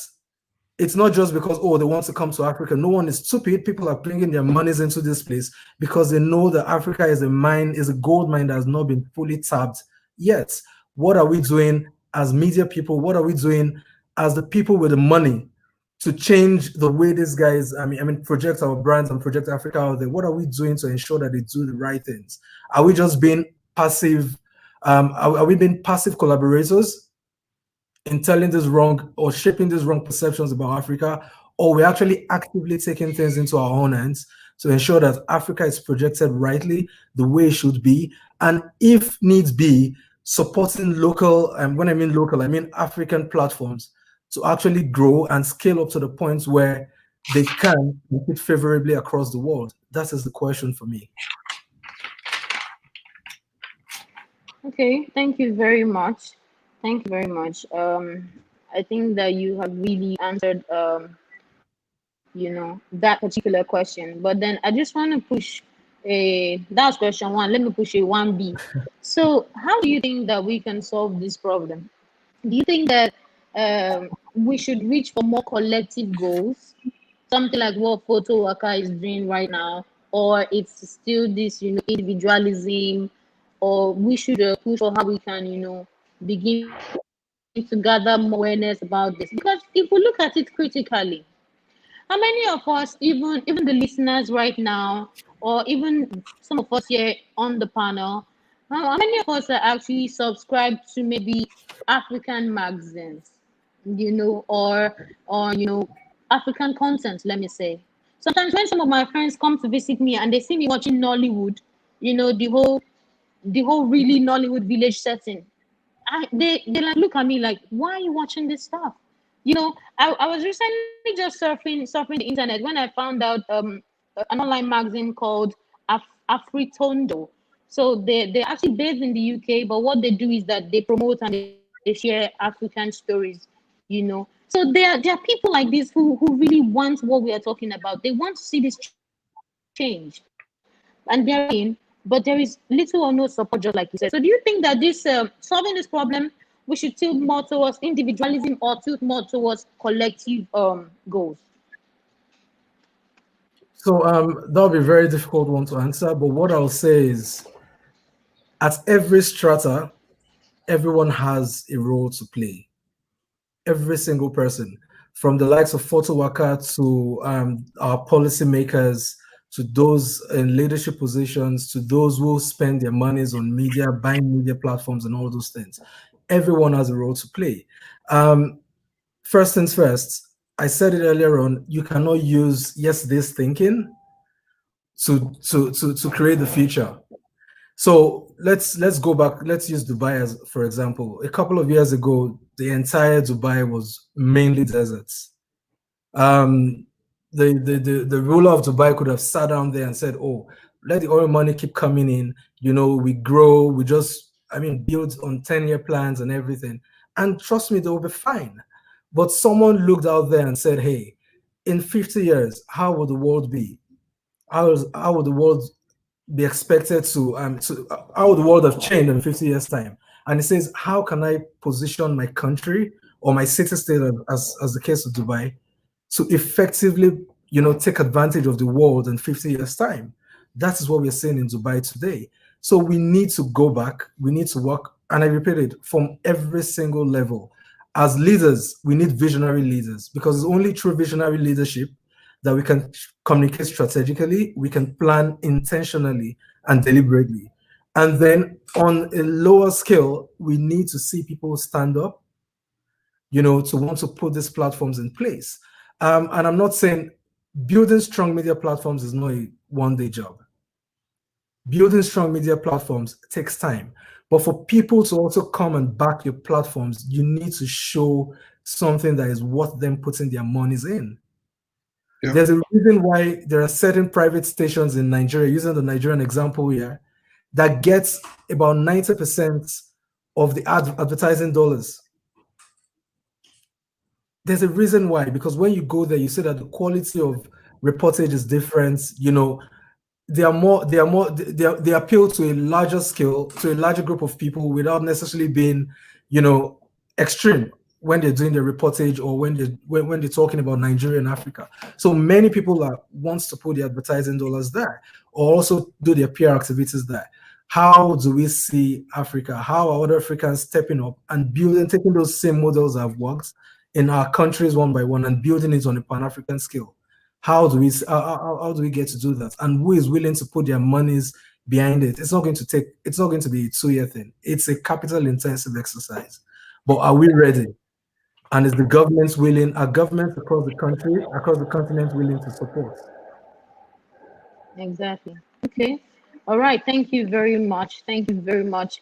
It's not just because, they want to come to Africa. No one is stupid. People are bringing their monies into this place because they know that Africa is a gold mine that has not been fully tapped yet. What are we doing as media people? What are we doing as the people with the money to change the way these guys, project our brands and project Africa out there? What are we doing to ensure that they do the right things? Are we just being passive? Are we being passive collaborators in telling this wrong or shaping these wrong perceptions about Africa, or we're actually actively taking things into our own hands to ensure that Africa is projected rightly the way it should be, and if needs be, supporting local, and when I mean local, I mean African platforms to actually grow and scale up to the point where they can compete favorably across the world. That is the question for me. Okay, thank you very much. Thank you very much. I think that you have really answered that particular question. But then I just want to push a that's question one. Let me push a 1B. So how do you think that we can solve this problem? Do you think that we should reach for more collective goals, something like what PhotoWaka is doing right now, or it's still this, individualism, or we should push for how we can, begin to gather more awareness about this? Because if we look at it critically, how many of us, even the listeners right now, or even some of us here on the panel, how many of us are actually subscribed to maybe African magazines, or African content, let me say. Sometimes when some of my friends come to visit me and they see me watching Nollywood, the whole really Nollywood village setting, they like look at me like, why are you watching this stuff? I was recently just surfing the internet when I found out an online magazine called Afritondo. So they're actually based in the UK, but what they do is that they promote and they share African stories. So there are people like this who really want what we are talking about. They want to see this change, and they're trying, but there is little or no support, just like you said. So do you think that this solving this problem, we should tilt more towards individualism or tilt more towards collective goals? So that'll be a very difficult one to answer. But what I'll say is, at every strata, everyone has a role to play. Every single person, from the likes of PhotoWaka to our policymakers, to those in leadership positions, to those who spend their monies on media, buying media platforms, and all those things. Everyone has a role to play. First things first, I said it earlier on, you cannot use yesterday's thinking to create the future. So let's go back. Let's use Dubai as for example. A couple of years ago, the entire Dubai was mainly deserts. Um, the ruler of Dubai could have sat down there and said, "Oh, let the oil money keep coming in. We grow. We just, build on 10-year plans and everything. And trust me, they will be fine." But someone looked out there and said, "Hey, in 50 years, how will the world be? How will the world be expected to how would the world have changed in 50 years time?" And it says, how can I position my country or my city state, as the case of Dubai, to effectively take advantage of the world in 50 years time? That is what we're seeing in Dubai today. So we need to go back, we need to work, and I repeat it, from every single level. As leaders, we need visionary leaders, because it's only through visionary leadership that we can communicate strategically, we can plan intentionally and deliberately. And then on a lower scale, we need to see people stand up, to want to put these platforms in place. And I'm not saying building strong media platforms is not a one-day job. Building strong media platforms takes time. But for people to also come and back your platforms, you need to show something that is worth them putting their monies in. Yeah. There's a reason why there are certain private stations in Nigeria, using the Nigerian example here, that gets about 90% of the advertising dollars. There's a reason why, because when you go there, you see that the quality of reportage is different. They appeal to a larger scale, to a larger group of people without necessarily being, extreme when they're doing the reportage, or when they're talking about Nigeria and Africa. So many people wants to put the advertising dollars there, or also do their PR activities there. How do we see Africa? How are other Africans stepping up and taking those same models that have worked in our countries one by one and building it on a Pan-African scale? How do we get to do that? And who is willing to put their monies behind it? It's not going to be a 2-year thing. It's a capital intensive exercise. But are we ready? And is the government willing? Are governments across the country, across the continent, willing to support? Exactly. Okay. All right. Thank you very much. Thank you very much.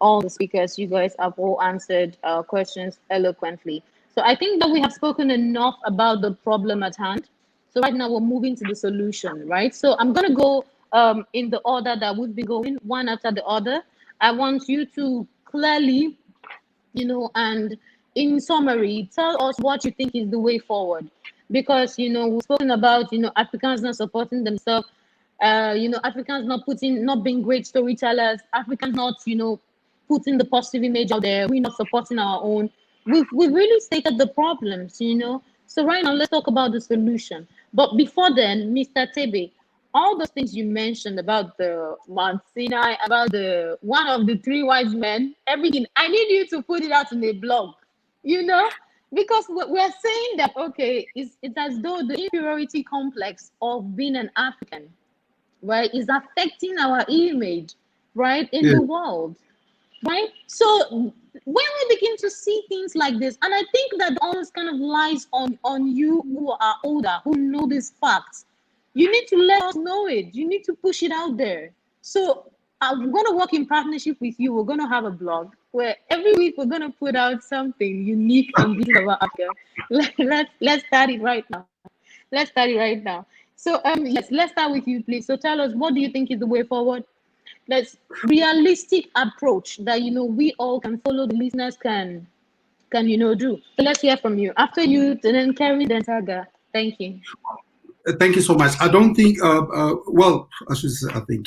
All the speakers, you guys have all answered questions eloquently. So I think that we have spoken enough about the problem at hand. So right now we're moving to the solution, right? So I'm gonna go in the order that we've been going, one after the other. I want you to clearly, and in summary, tell us what you think is the way forward. because we've spoken about Africans not supporting themselves, Africans not being great storytellers, Africans not putting the positive image out there, we're not supporting our own. We've really stated the problems. So right now let's talk about the solution. But before then, Mr. Tebe, all those things you mentioned about the Mount Sinai, about the one of the three wise men, everything, I need you to put it out in a blog, you know, because we're saying that, okay, it's as though the inferiority complex of being an African, right, is affecting our image, right, in Yeah. the world, right? So when we begin to see things like this, and I think that the onus kind of lies on you who are older, who know these facts. You need to let us know it. You need to push it out there. So I'm going to work in partnership with you. We're going to have a blog where every week we're going to put out something unique and beautiful about Africa. Let's start it right now. Let's start it right now. So yes, let's start with you, please. So tell us, what do you think is the way forward? Let's realistic approach that we all can follow, the listeners can do. So let's hear from you. After you, then Kerry, then Saga. Thank you. Thank you so much. I don't think, well, I should say, I think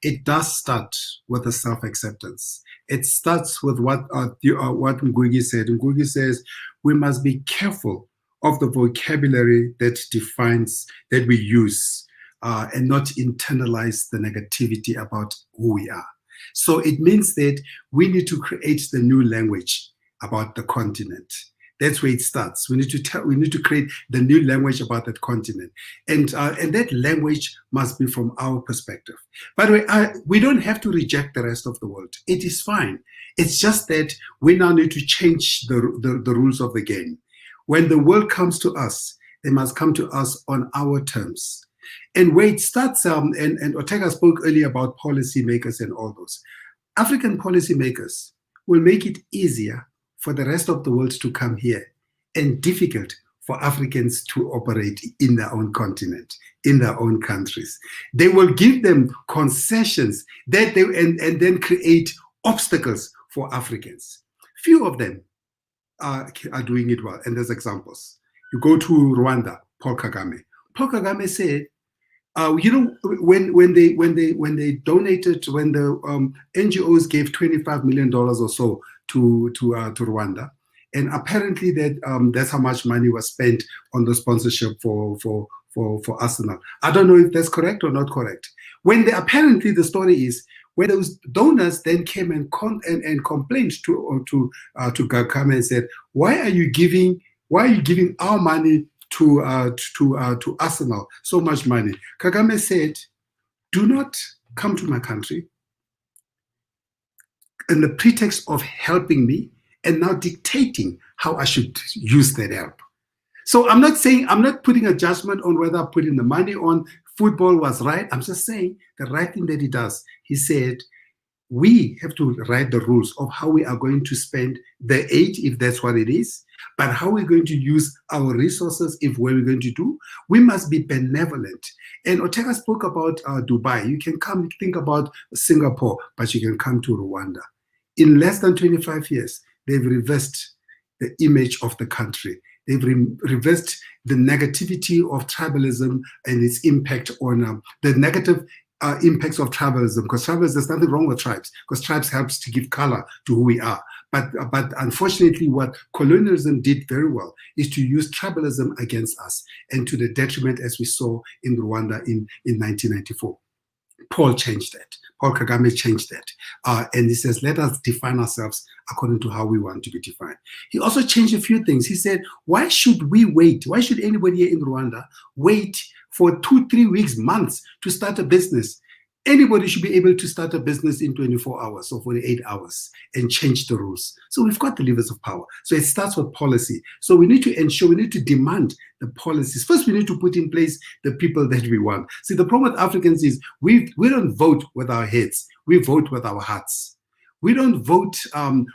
it does start with the self-acceptance. It starts with what Ngugi said. Ngugi says we must be careful of the vocabulary that we use and not internalize the negativity about who we are. So it means that we need to create the new language about the continent. That's where it starts. We need to create the new language about that continent, and that language must be from our perspective. By the way, we don't have to reject the rest of the world. It is fine. It's just that we now need to change the rules of the game. When the world comes to us, they must come to us on our terms. And where it starts, and Ortega spoke earlier about policymakers and all those. African policymakers will make it easier for the rest of the world to come here and difficult for Africans to operate in their own continent, in their own countries. They will give them concessions that and then create obstacles for Africans. Few of them are doing it well, and there's examples. You go to Rwanda, Paul Kagame. Paul Kagame said, when they donated, when the NGOs gave $25 million or so to Rwanda, and apparently that's how much money was spent on the sponsorship for Arsenal. I don't know if that's correct or not correct. Apparently the story is when those donors then came and complained to Kagame and said, why are you giving our money to Arsenal, so much money? Kagame said, do not come to my country in the pretext of helping me and now dictating how I should use that help. So I'm not putting a judgment on whether putting the money on football was right. I'm just saying the right thing that he does. He said, we have to write the rules of how we are going to spend the aid, if that's what it is, but how we're going to use our resources, if what we're going to do. We must be benevolent. And Ortega spoke about Dubai. You can come think about Singapore, but you can come to Rwanda. In less than 25 years, they've reversed the image of the country. They've reversed the negativity of tribalism and its impact on the negative impacts of tribalism, because tribalism, there's nothing wrong with tribes, because tribes helps to give color to who we are. But unfortunately, what colonialism did very well is to use tribalism against us, and to the detriment, as we saw in Rwanda in 1994. Paul changed that. Paul Kagame changed that. And he says, let us define ourselves according to how we want to be defined. He also changed a few things. He said, why should we wait? Why should anybody here in Rwanda wait for 2-3 weeks, months to start a business? Anybody should be able to start a business in 24 hours or 48 hours and change the rules. So we've got the levers of power. So it starts with policy. So we need to ensure, we need to demand the policies. First, we need to put in place the people that we want. See, the problem with Africans is we don't vote with our heads. We vote with our hearts. We don't vote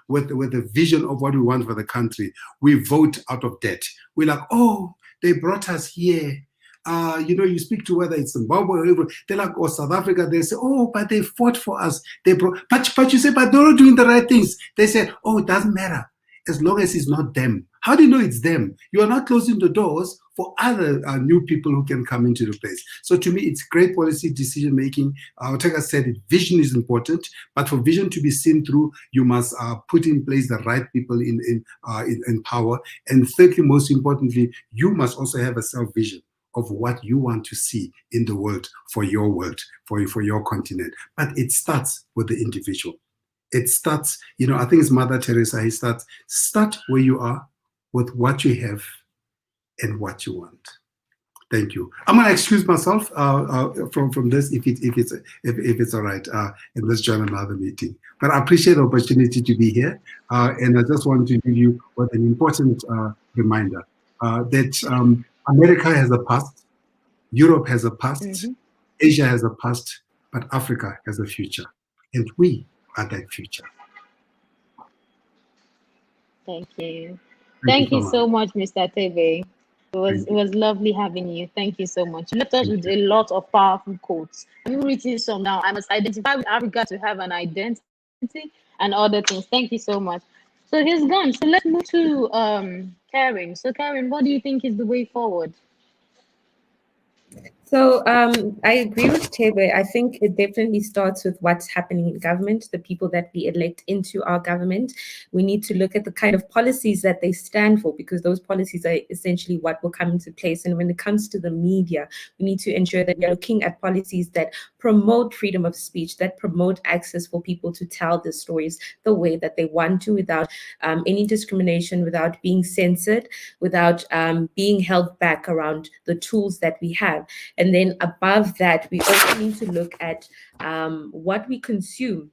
with the vision of what we want for the country. We vote out of debt. We're like, oh, they brought us here. You speak to whether it's Zimbabwe or whatever, they're like, or South Africa, they say, oh, but they fought for us. But you say, but they're not doing the right things. They say, oh, it doesn't matter as long as it's not them. How do you know it's them? You are not closing the doors for other new people who can come into the place. So to me, it's great policy decision making. Otega said it, vision is important, but for vision to be seen through, you must put in place the right people in power. And thirdly, most importantly, you must also have a self-vision of what you want to see in the world, for your continent. But it starts with the individual. It starts, I think it's Mother Teresa. He start where you are with what you have and what you want. Thank you. I'm going to excuse myself from this if it's all right, and let's join another meeting. But I appreciate the opportunity to be here, and I just want to give you what an important reminder that America has a past, Europe has a past, Asia has a past, but Africa has a future, and we are that future. Thank you. Thank you Thank so you much. so much, Mr. Tebe. Thank It you. was lovely having you. Thank you so much. You left us Thank with you. a lot of powerful quotes. I'm even reading some now. I must identify with Africa to have an identity and other things. Thank you so much. So he's gone. So let's move to Karen. So Karen, what do you think is the way forward? So I agree with Tebe. I think it definitely starts with what's happening in government, the people that we elect into our government. We need to look at the kind of policies that they stand for, because those policies are essentially what will come into place. And when it comes to the media, we need to ensure that we are looking at policies that promote freedom of speech, that promote access for people to tell the stories the way that they want to, without any discrimination, without being censored, without being held back around the tools that we have. And then above that, we also need to look at what we consume.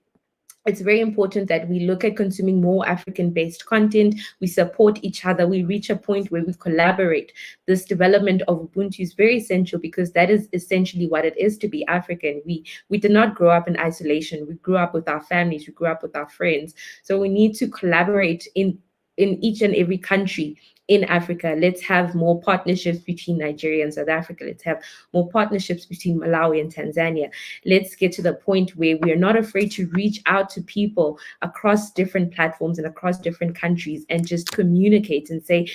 It's very important that we look at consuming more African-based content. We support each other. We reach a point where we collaborate. This development of Ubuntu is very essential, because that is essentially what it is to be African. We did not grow up in isolation. We grew up with our families. We grew up with our friends. So we need to collaborate in each and every country in Africa. Let's have more partnerships between Nigeria and South Africa. Let's have more partnerships between Malawi and Tanzania. Let's get to the point where we are not afraid to reach out to people across different platforms and across different countries, and just communicate and say,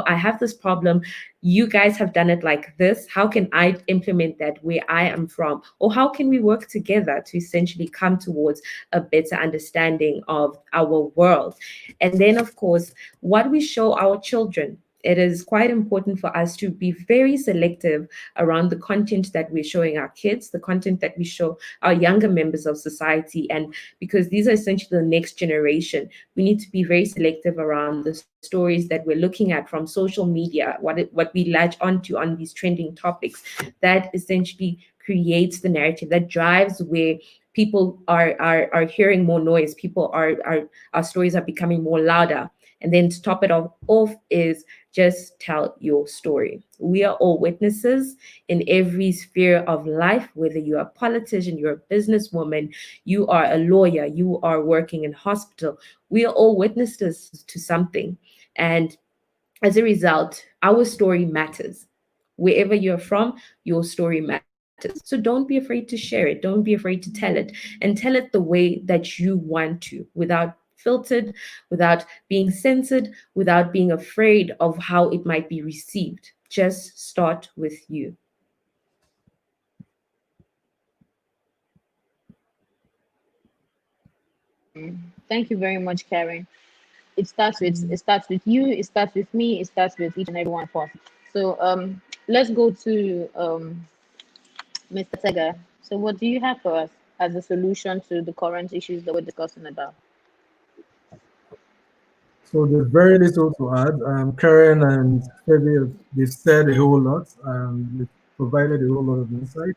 I have this problem. You guys have done it like this. How can I implement that where I am from? Or how can we work together to essentially come towards a better understanding of our world? And then, of course, what we show our children. It is quite important for us to be very selective around the content that we're showing our kids, the content that we show our younger members of society. And because these are essentially the next generation, we need to be very selective around the stories that we're looking at from social media, what we latch onto on these trending topics. That essentially creates the narrative that drives where people are hearing more noise. People are our stories are becoming more louder. And then to top it off is just tell your story. We are all witnesses in every sphere of life, whether you're a politician, you're a businesswoman, you are a lawyer, you are working in hospital. We are all witnesses to something. And as a result, our story matters. Wherever you're from, your story matters. So don't be afraid to share it. Don't be afraid to tell it, and tell it the way that you want to, without filtered, without being censored, without being afraid of how it might be received. Just start with you. Thank you very much, Karen. It starts with you, it starts with me, it starts with each and every one of us. So let's go to Mr. Tega. So what do you have for us as a solution to the current issues that we're discussing about? So there's very little to add. Karen and Feby, they've said a whole lot. They've provided a whole lot of insight.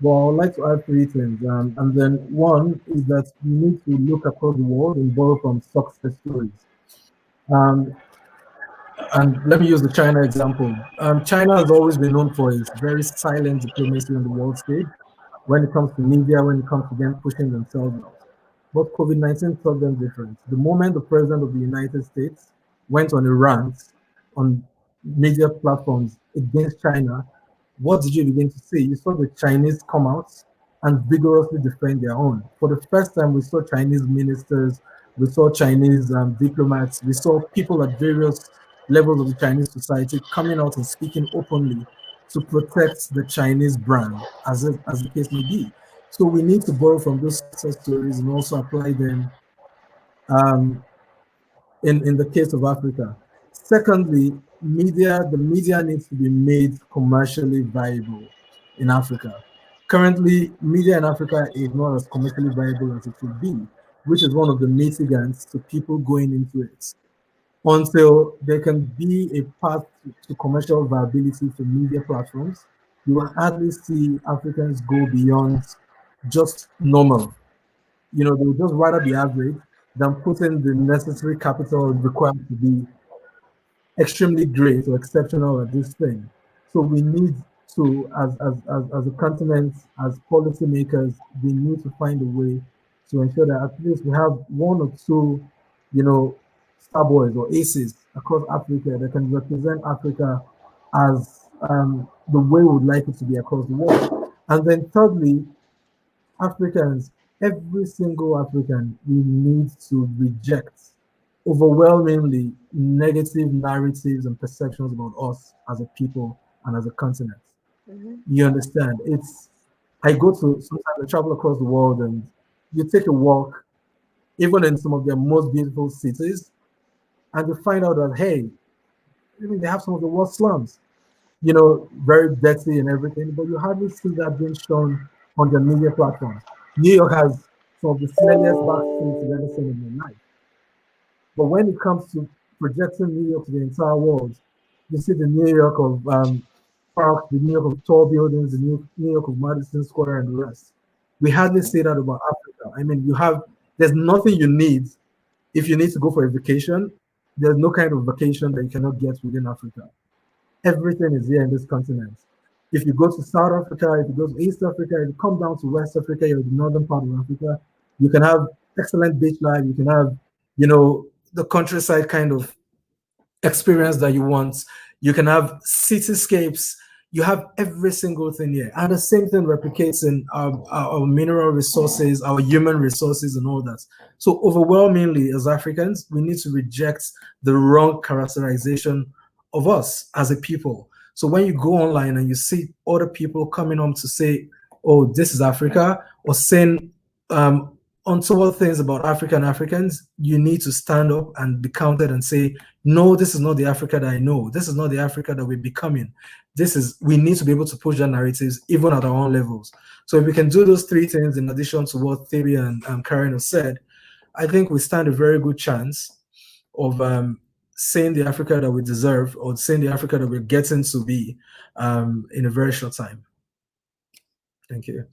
But I would like to add three things. And then one is that we need to look across the world and borrow from success stories. Um, and let me use the China example. China has always been known for its very silent diplomacy on the world stage when it comes to media, when it comes to them pushing themselves out. But COVID-19 taught them different. The moment the president of the United States went on a rant on media platforms against China, what did you begin to see? You saw the Chinese come out and vigorously defend their own. For the first time, we saw Chinese ministers, we saw Chinese diplomats, we saw people at various levels of the Chinese society coming out and speaking openly to protect the Chinese brand, as the case may be. So we need to borrow from those success stories and also apply them um, in the case of Africa. Secondly, the media needs to be made commercially viable in Africa. Currently, media in Africa is not as commercially viable as it should be, which is one of the mitigants to people going into it. Until there can be a path to commercial viability for media platforms, you will hardly see Africans go beyond just normal. They would just rather be average than put in the necessary capital required to be extremely great or exceptional at this thing. So we need to, as a continent, as policymakers, we need to find a way to ensure that at least we have one or two, you know, star boys or aces across Africa that can represent Africa as the way we would like it to be across the world. And then thirdly, Africans, every single African, we need to reject overwhelmingly negative narratives and perceptions about us as a people and as a continent. Mhm. You understand? I go to, sometimes I travel across the world and you take a walk, even in some of their most beautiful cities, and you find out that, hey, maybe they have some of the worst slums, very dirty and everything, but you hardly see that being shown on the media platforms. New York has some of the smelliest back streets you've ever seen in your life. But when it comes to projecting New York to the entire world, you see the New York of parks, the New York of tall buildings, the New York of Madison Square, and the rest. We hardly say that about Africa. I mean, there's nothing you need if you need to go for a vacation. There's no kind of vacation that you cannot get within Africa. Everything is here in this continent. If you go to South Africa, if you go to East Africa, if you come down to West Africa, you're the northern part of Africa, you can have excellent beach life, you can have, the countryside kind of experience that you want. You can have cityscapes. You have every single thing here. And the same thing replicates in our mineral resources, our human resources, and all that. So, overwhelmingly, as Africans, we need to reject the wrong characterization of us as a people. So, when you go online and you see other people coming on to say, oh, this is Africa, or saying untoward things about African Africans, you need to stand up and be counted and say, no, this is not the Africa that I know. This is not the Africa that we're becoming. We need to be able to push that narratives even at our own levels. So if we can do those three things in addition to what Thierry and Karen have said, I think we stand a very good chance of seeing the Africa that we deserve or seeing the Africa that we're getting to be in a very short time. Thank you.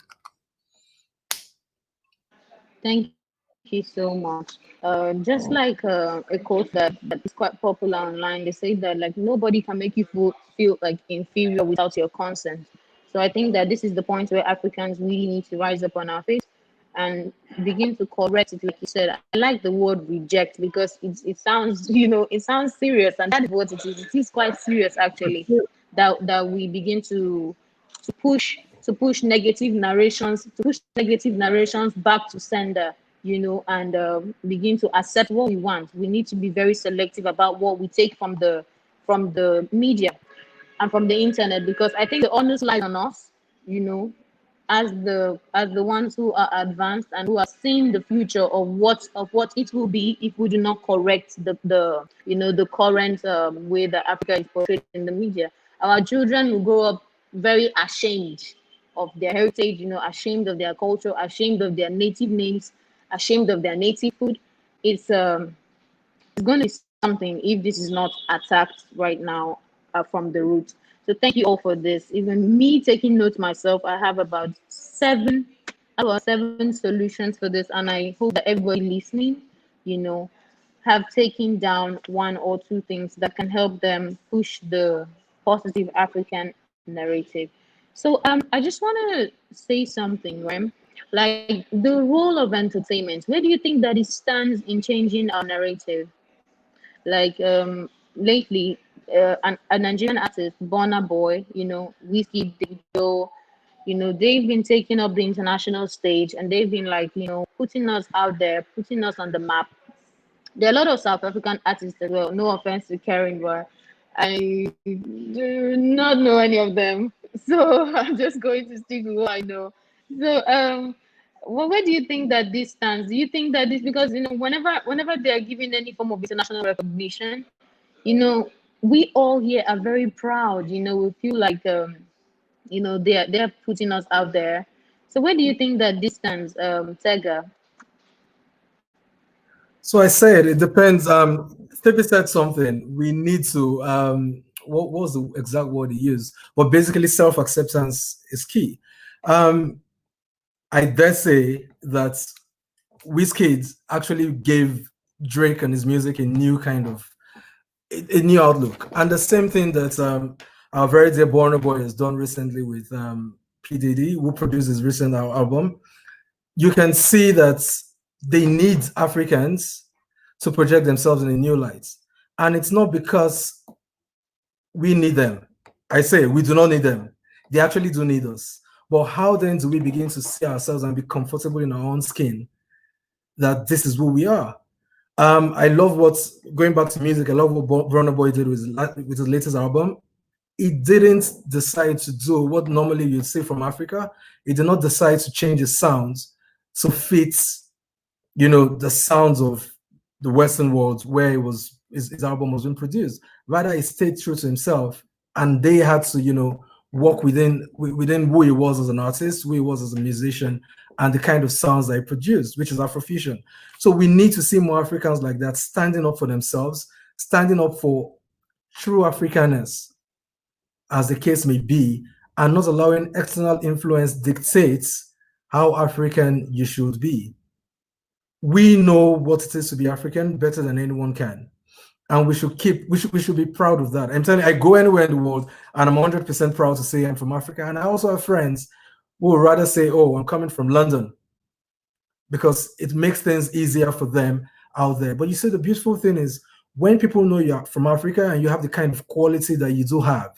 Thank you so much. Just like a quote that is quite popular online, they say that like nobody can make you feel like inferior without your consent. So I think that this is the point where Africans really need to rise up on our face and begin to correct it. Like you said, I like the word reject because it sounds it sounds serious, and that is what it is. It is quite serious actually. That we begin to push to push negative narrations back to sender, and begin to accept what we want. We need to be very selective about what we take from the media and from the internet, because I think the onus lies on us, you know, as the ones who are advanced and who are seeing the future of what it will be if we do not correct the current way that Africa is portrayed in the media. Our children will grow up very ashamed of their heritage, ashamed of their culture, ashamed of their native names, ashamed of their native food. It's going to be something if this is not attacked right now from the root. So thank you all for this. Even me taking notes myself, I have about seven solutions for this, and I hope that everybody listening, you know, have taken down one or two things that can help them push the positive African narrative. So I just want to say something, right? Like the role of entertainment. Where do you think that it stands in changing our narrative? Like lately, a Nigerian artist, Burna Boy, Whiskey, Davido, they've been taking up the international stage, and they've been like, putting us out there, putting us on the map. There are a lot of South African artists as well. No offense to Karen, but I do not know any of them. So I'm just going to stick with what I know. So well, where do you think that this stands? Do you think that this, because whenever they are given any form of international recognition, we all here are very proud. We feel like they're putting us out there. So where do you think that this stands, Tega? So I said it depends. Stevie said something. We need to what was the exact word he used? But basically, self-acceptance is key. Um, I dare say that Wizkid actually gave Drake and his music a new kind of a new outlook, and the same thing that our very dear Burna Boy has done recently with P Diddy, who produced his recent album. You can see that they need Africans to project themselves in a new light, and it's not because we need them. I say we do not need them. They actually do need us. But how then do we begin to see ourselves and be comfortable in our own skin that this is who we are? I love what's going back to music. I love what Burna Boy did with his latest album. He didn't decide to do what normally you'd see from Africa. He did not decide to change his sounds to fit, the sounds of the Western world where his album was being produced. Rather, he stayed true to himself, and they had to, work within who he was as an artist, who he was as a musician, and the kind of sounds that he produced, which is Afrofusion. So we need to see more Africans like that standing up for themselves, standing up for true Africanness, as the case may be, and not allowing external influence dictates how African you should be. We know what it is to be African better than anyone can. And we should be proud of that. I'm telling you, I go anywhere in the world and I'm 100% proud to say I'm from Africa. And I also have friends who would rather say, oh, I'm coming from London, because it makes things easier for them out there. But you see, the beautiful thing is when people know you're from Africa and you have the kind of quality that you do have,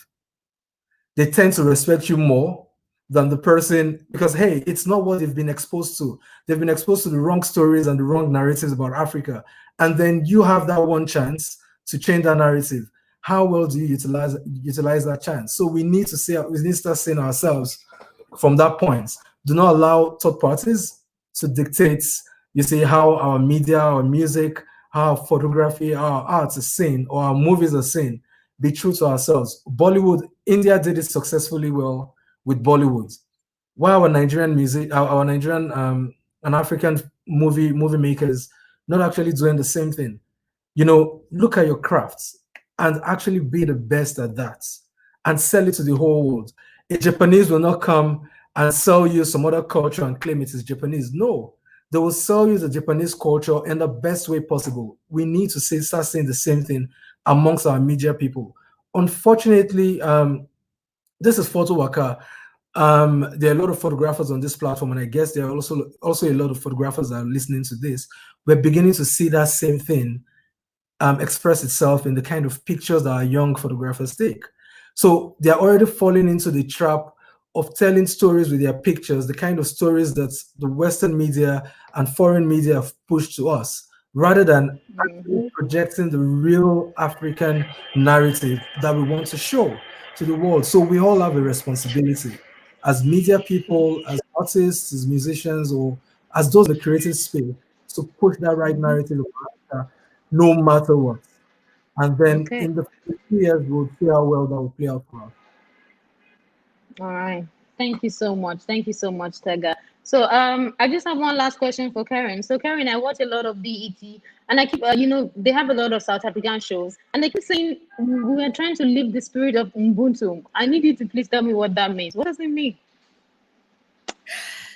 they tend to respect you more than the person, because hey, it's not what they've been exposed to. They've been exposed to the wrong stories and the wrong narratives about Africa. And then you have that one chance to change that narrative. How well do you utilize that chance? So we need to start seeing ourselves from that point. Do not allow third parties to dictate, how our media, our music, how our photography, our art is seen, or our movies are seen. Be true to ourselves. Bollywood, India did it successfully well with Bollywood. Why our Nigerian music, our Nigerian and African movie makers not actually doing the same thing? Look at your crafts and actually be the best at that and sell it to the whole world. A Japanese will not come and sell you some other culture and claim it is Japanese. No, they will sell you the Japanese culture in the best way possible. We need to start saying the same thing amongst our media people. Unfortunately, this is PhotoWaka. There are a lot of photographers on this platform, and I guess there are also a lot of photographers that are listening to this. We're beginning to see that same thing express itself in the kind of pictures that our young photographers take. So they're already falling into the trap of telling stories with their pictures, the kind of stories that the Western media and foreign media have pushed to us, rather than actually projecting the real African narrative that we want to show to the world. So we all have a responsibility as media people, as artists, as musicians, or as those in the creative space to push that right narrative of Africa no matter what. And then Okay. in the few years, we'll see how well that will play out for us. All right. Thank you so much. Thank you so much, Tega. So I just have one last question for Karen. So Karen, I watch a lot of BET, and I keep they have a lot of South African shows, and they keep saying we are trying to live the spirit of Ubuntu. I need you to please tell me what that means. What does it mean?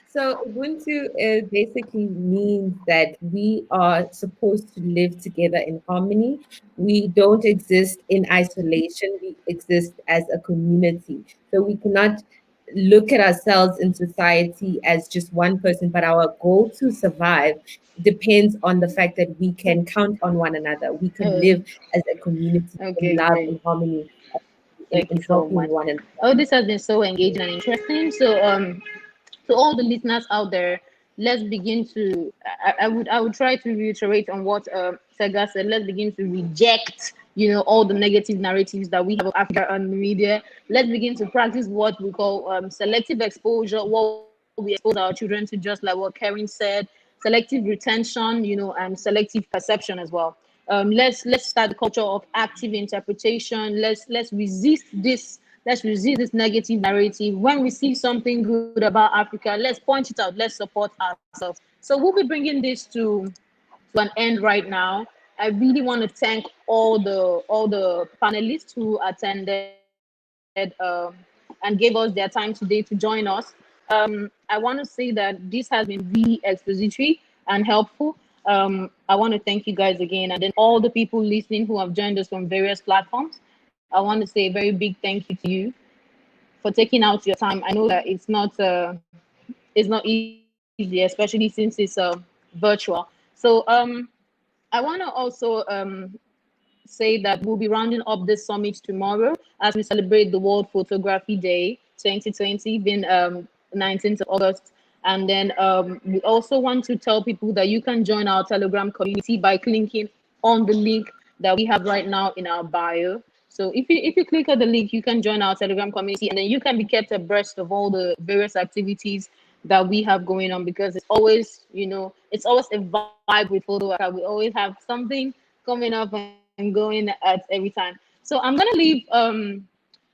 So Ubuntu basically means that we are supposed to live together in harmony. We don't exist in isolation. We exist as a community. So we cannot look at ourselves in society as just one person, but our goal to survive depends on the fact that we can count on one another. We can Uh, live as a community in okay, love great. and harmony, Thank you in so helping much. one another. Oh, this has been so engaging and interesting. So to all the listeners out there, let's begin to. I would try to reiterate on what Sega said. Let's begin to reject, all the negative narratives that we have of Africa on the media. Let's begin to practice what we call selective exposure, what we expose our children to, just like what Karen said, selective retention, and selective perception as well. Let's start the culture of active interpretation. Let's resist this. Let's resist this negative narrative. When we see something good about Africa, let's point it out. Let's support ourselves. So we'll be bringing this to an end right now. I really want to thank all the panelists who attended and gave us their time today to join us. I want to say that this has been really expository and helpful. I want to thank you guys again, and then all the people listening who have joined us from various platforms. I want to say a very big thank you to you for taking out your time. I know that it's not easy, especially since it's virtual. So I want to also say that we'll be rounding up this summit tomorrow as we celebrate the World Photography Day 2020, being 19th of August. And then we also want to tell people that you can join our Telegram community by clicking on the link that we have right now in our bio. So if you click on the link, you can join our Telegram community, and then you can be kept abreast of all the various activities that we have going on, because it's always a vibe with PhotoWaka. We always have something coming up and going at every time. So I'm gonna leave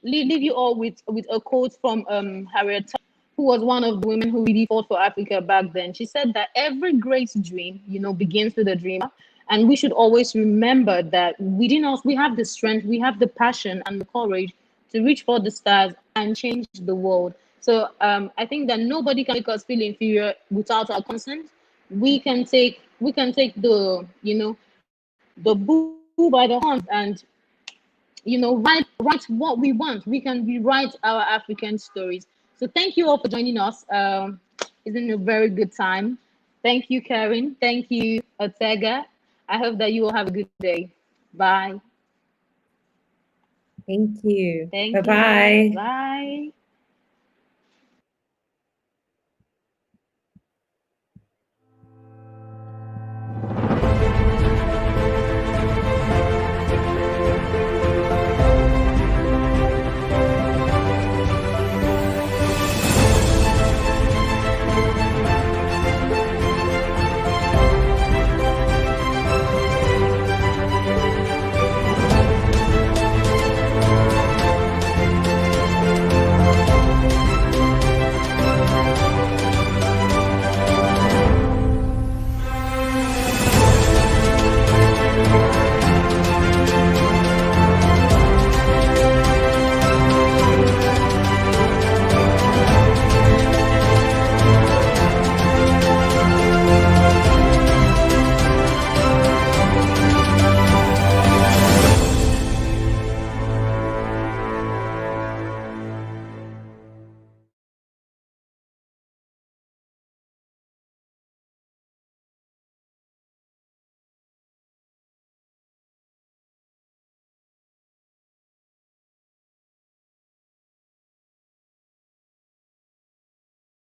you all with a quote from Harriet, who was one of the women who really fought for Africa back then. She said that every great dream, begins with a dreamer. And we should always remember that within us, we have the strength, we have the passion and the courage to reach for the stars and change the world. So I think that nobody can make us feel inferior without our consent. We can take the bull by the horns and write what we want. We can rewrite our African stories. So thank you all for joining us. It's been a very good time. Thank you, Karen. Thank you, Otega. I hope that you will have a good day. Bye. Thank you. Thank you. Bye-bye. Bye.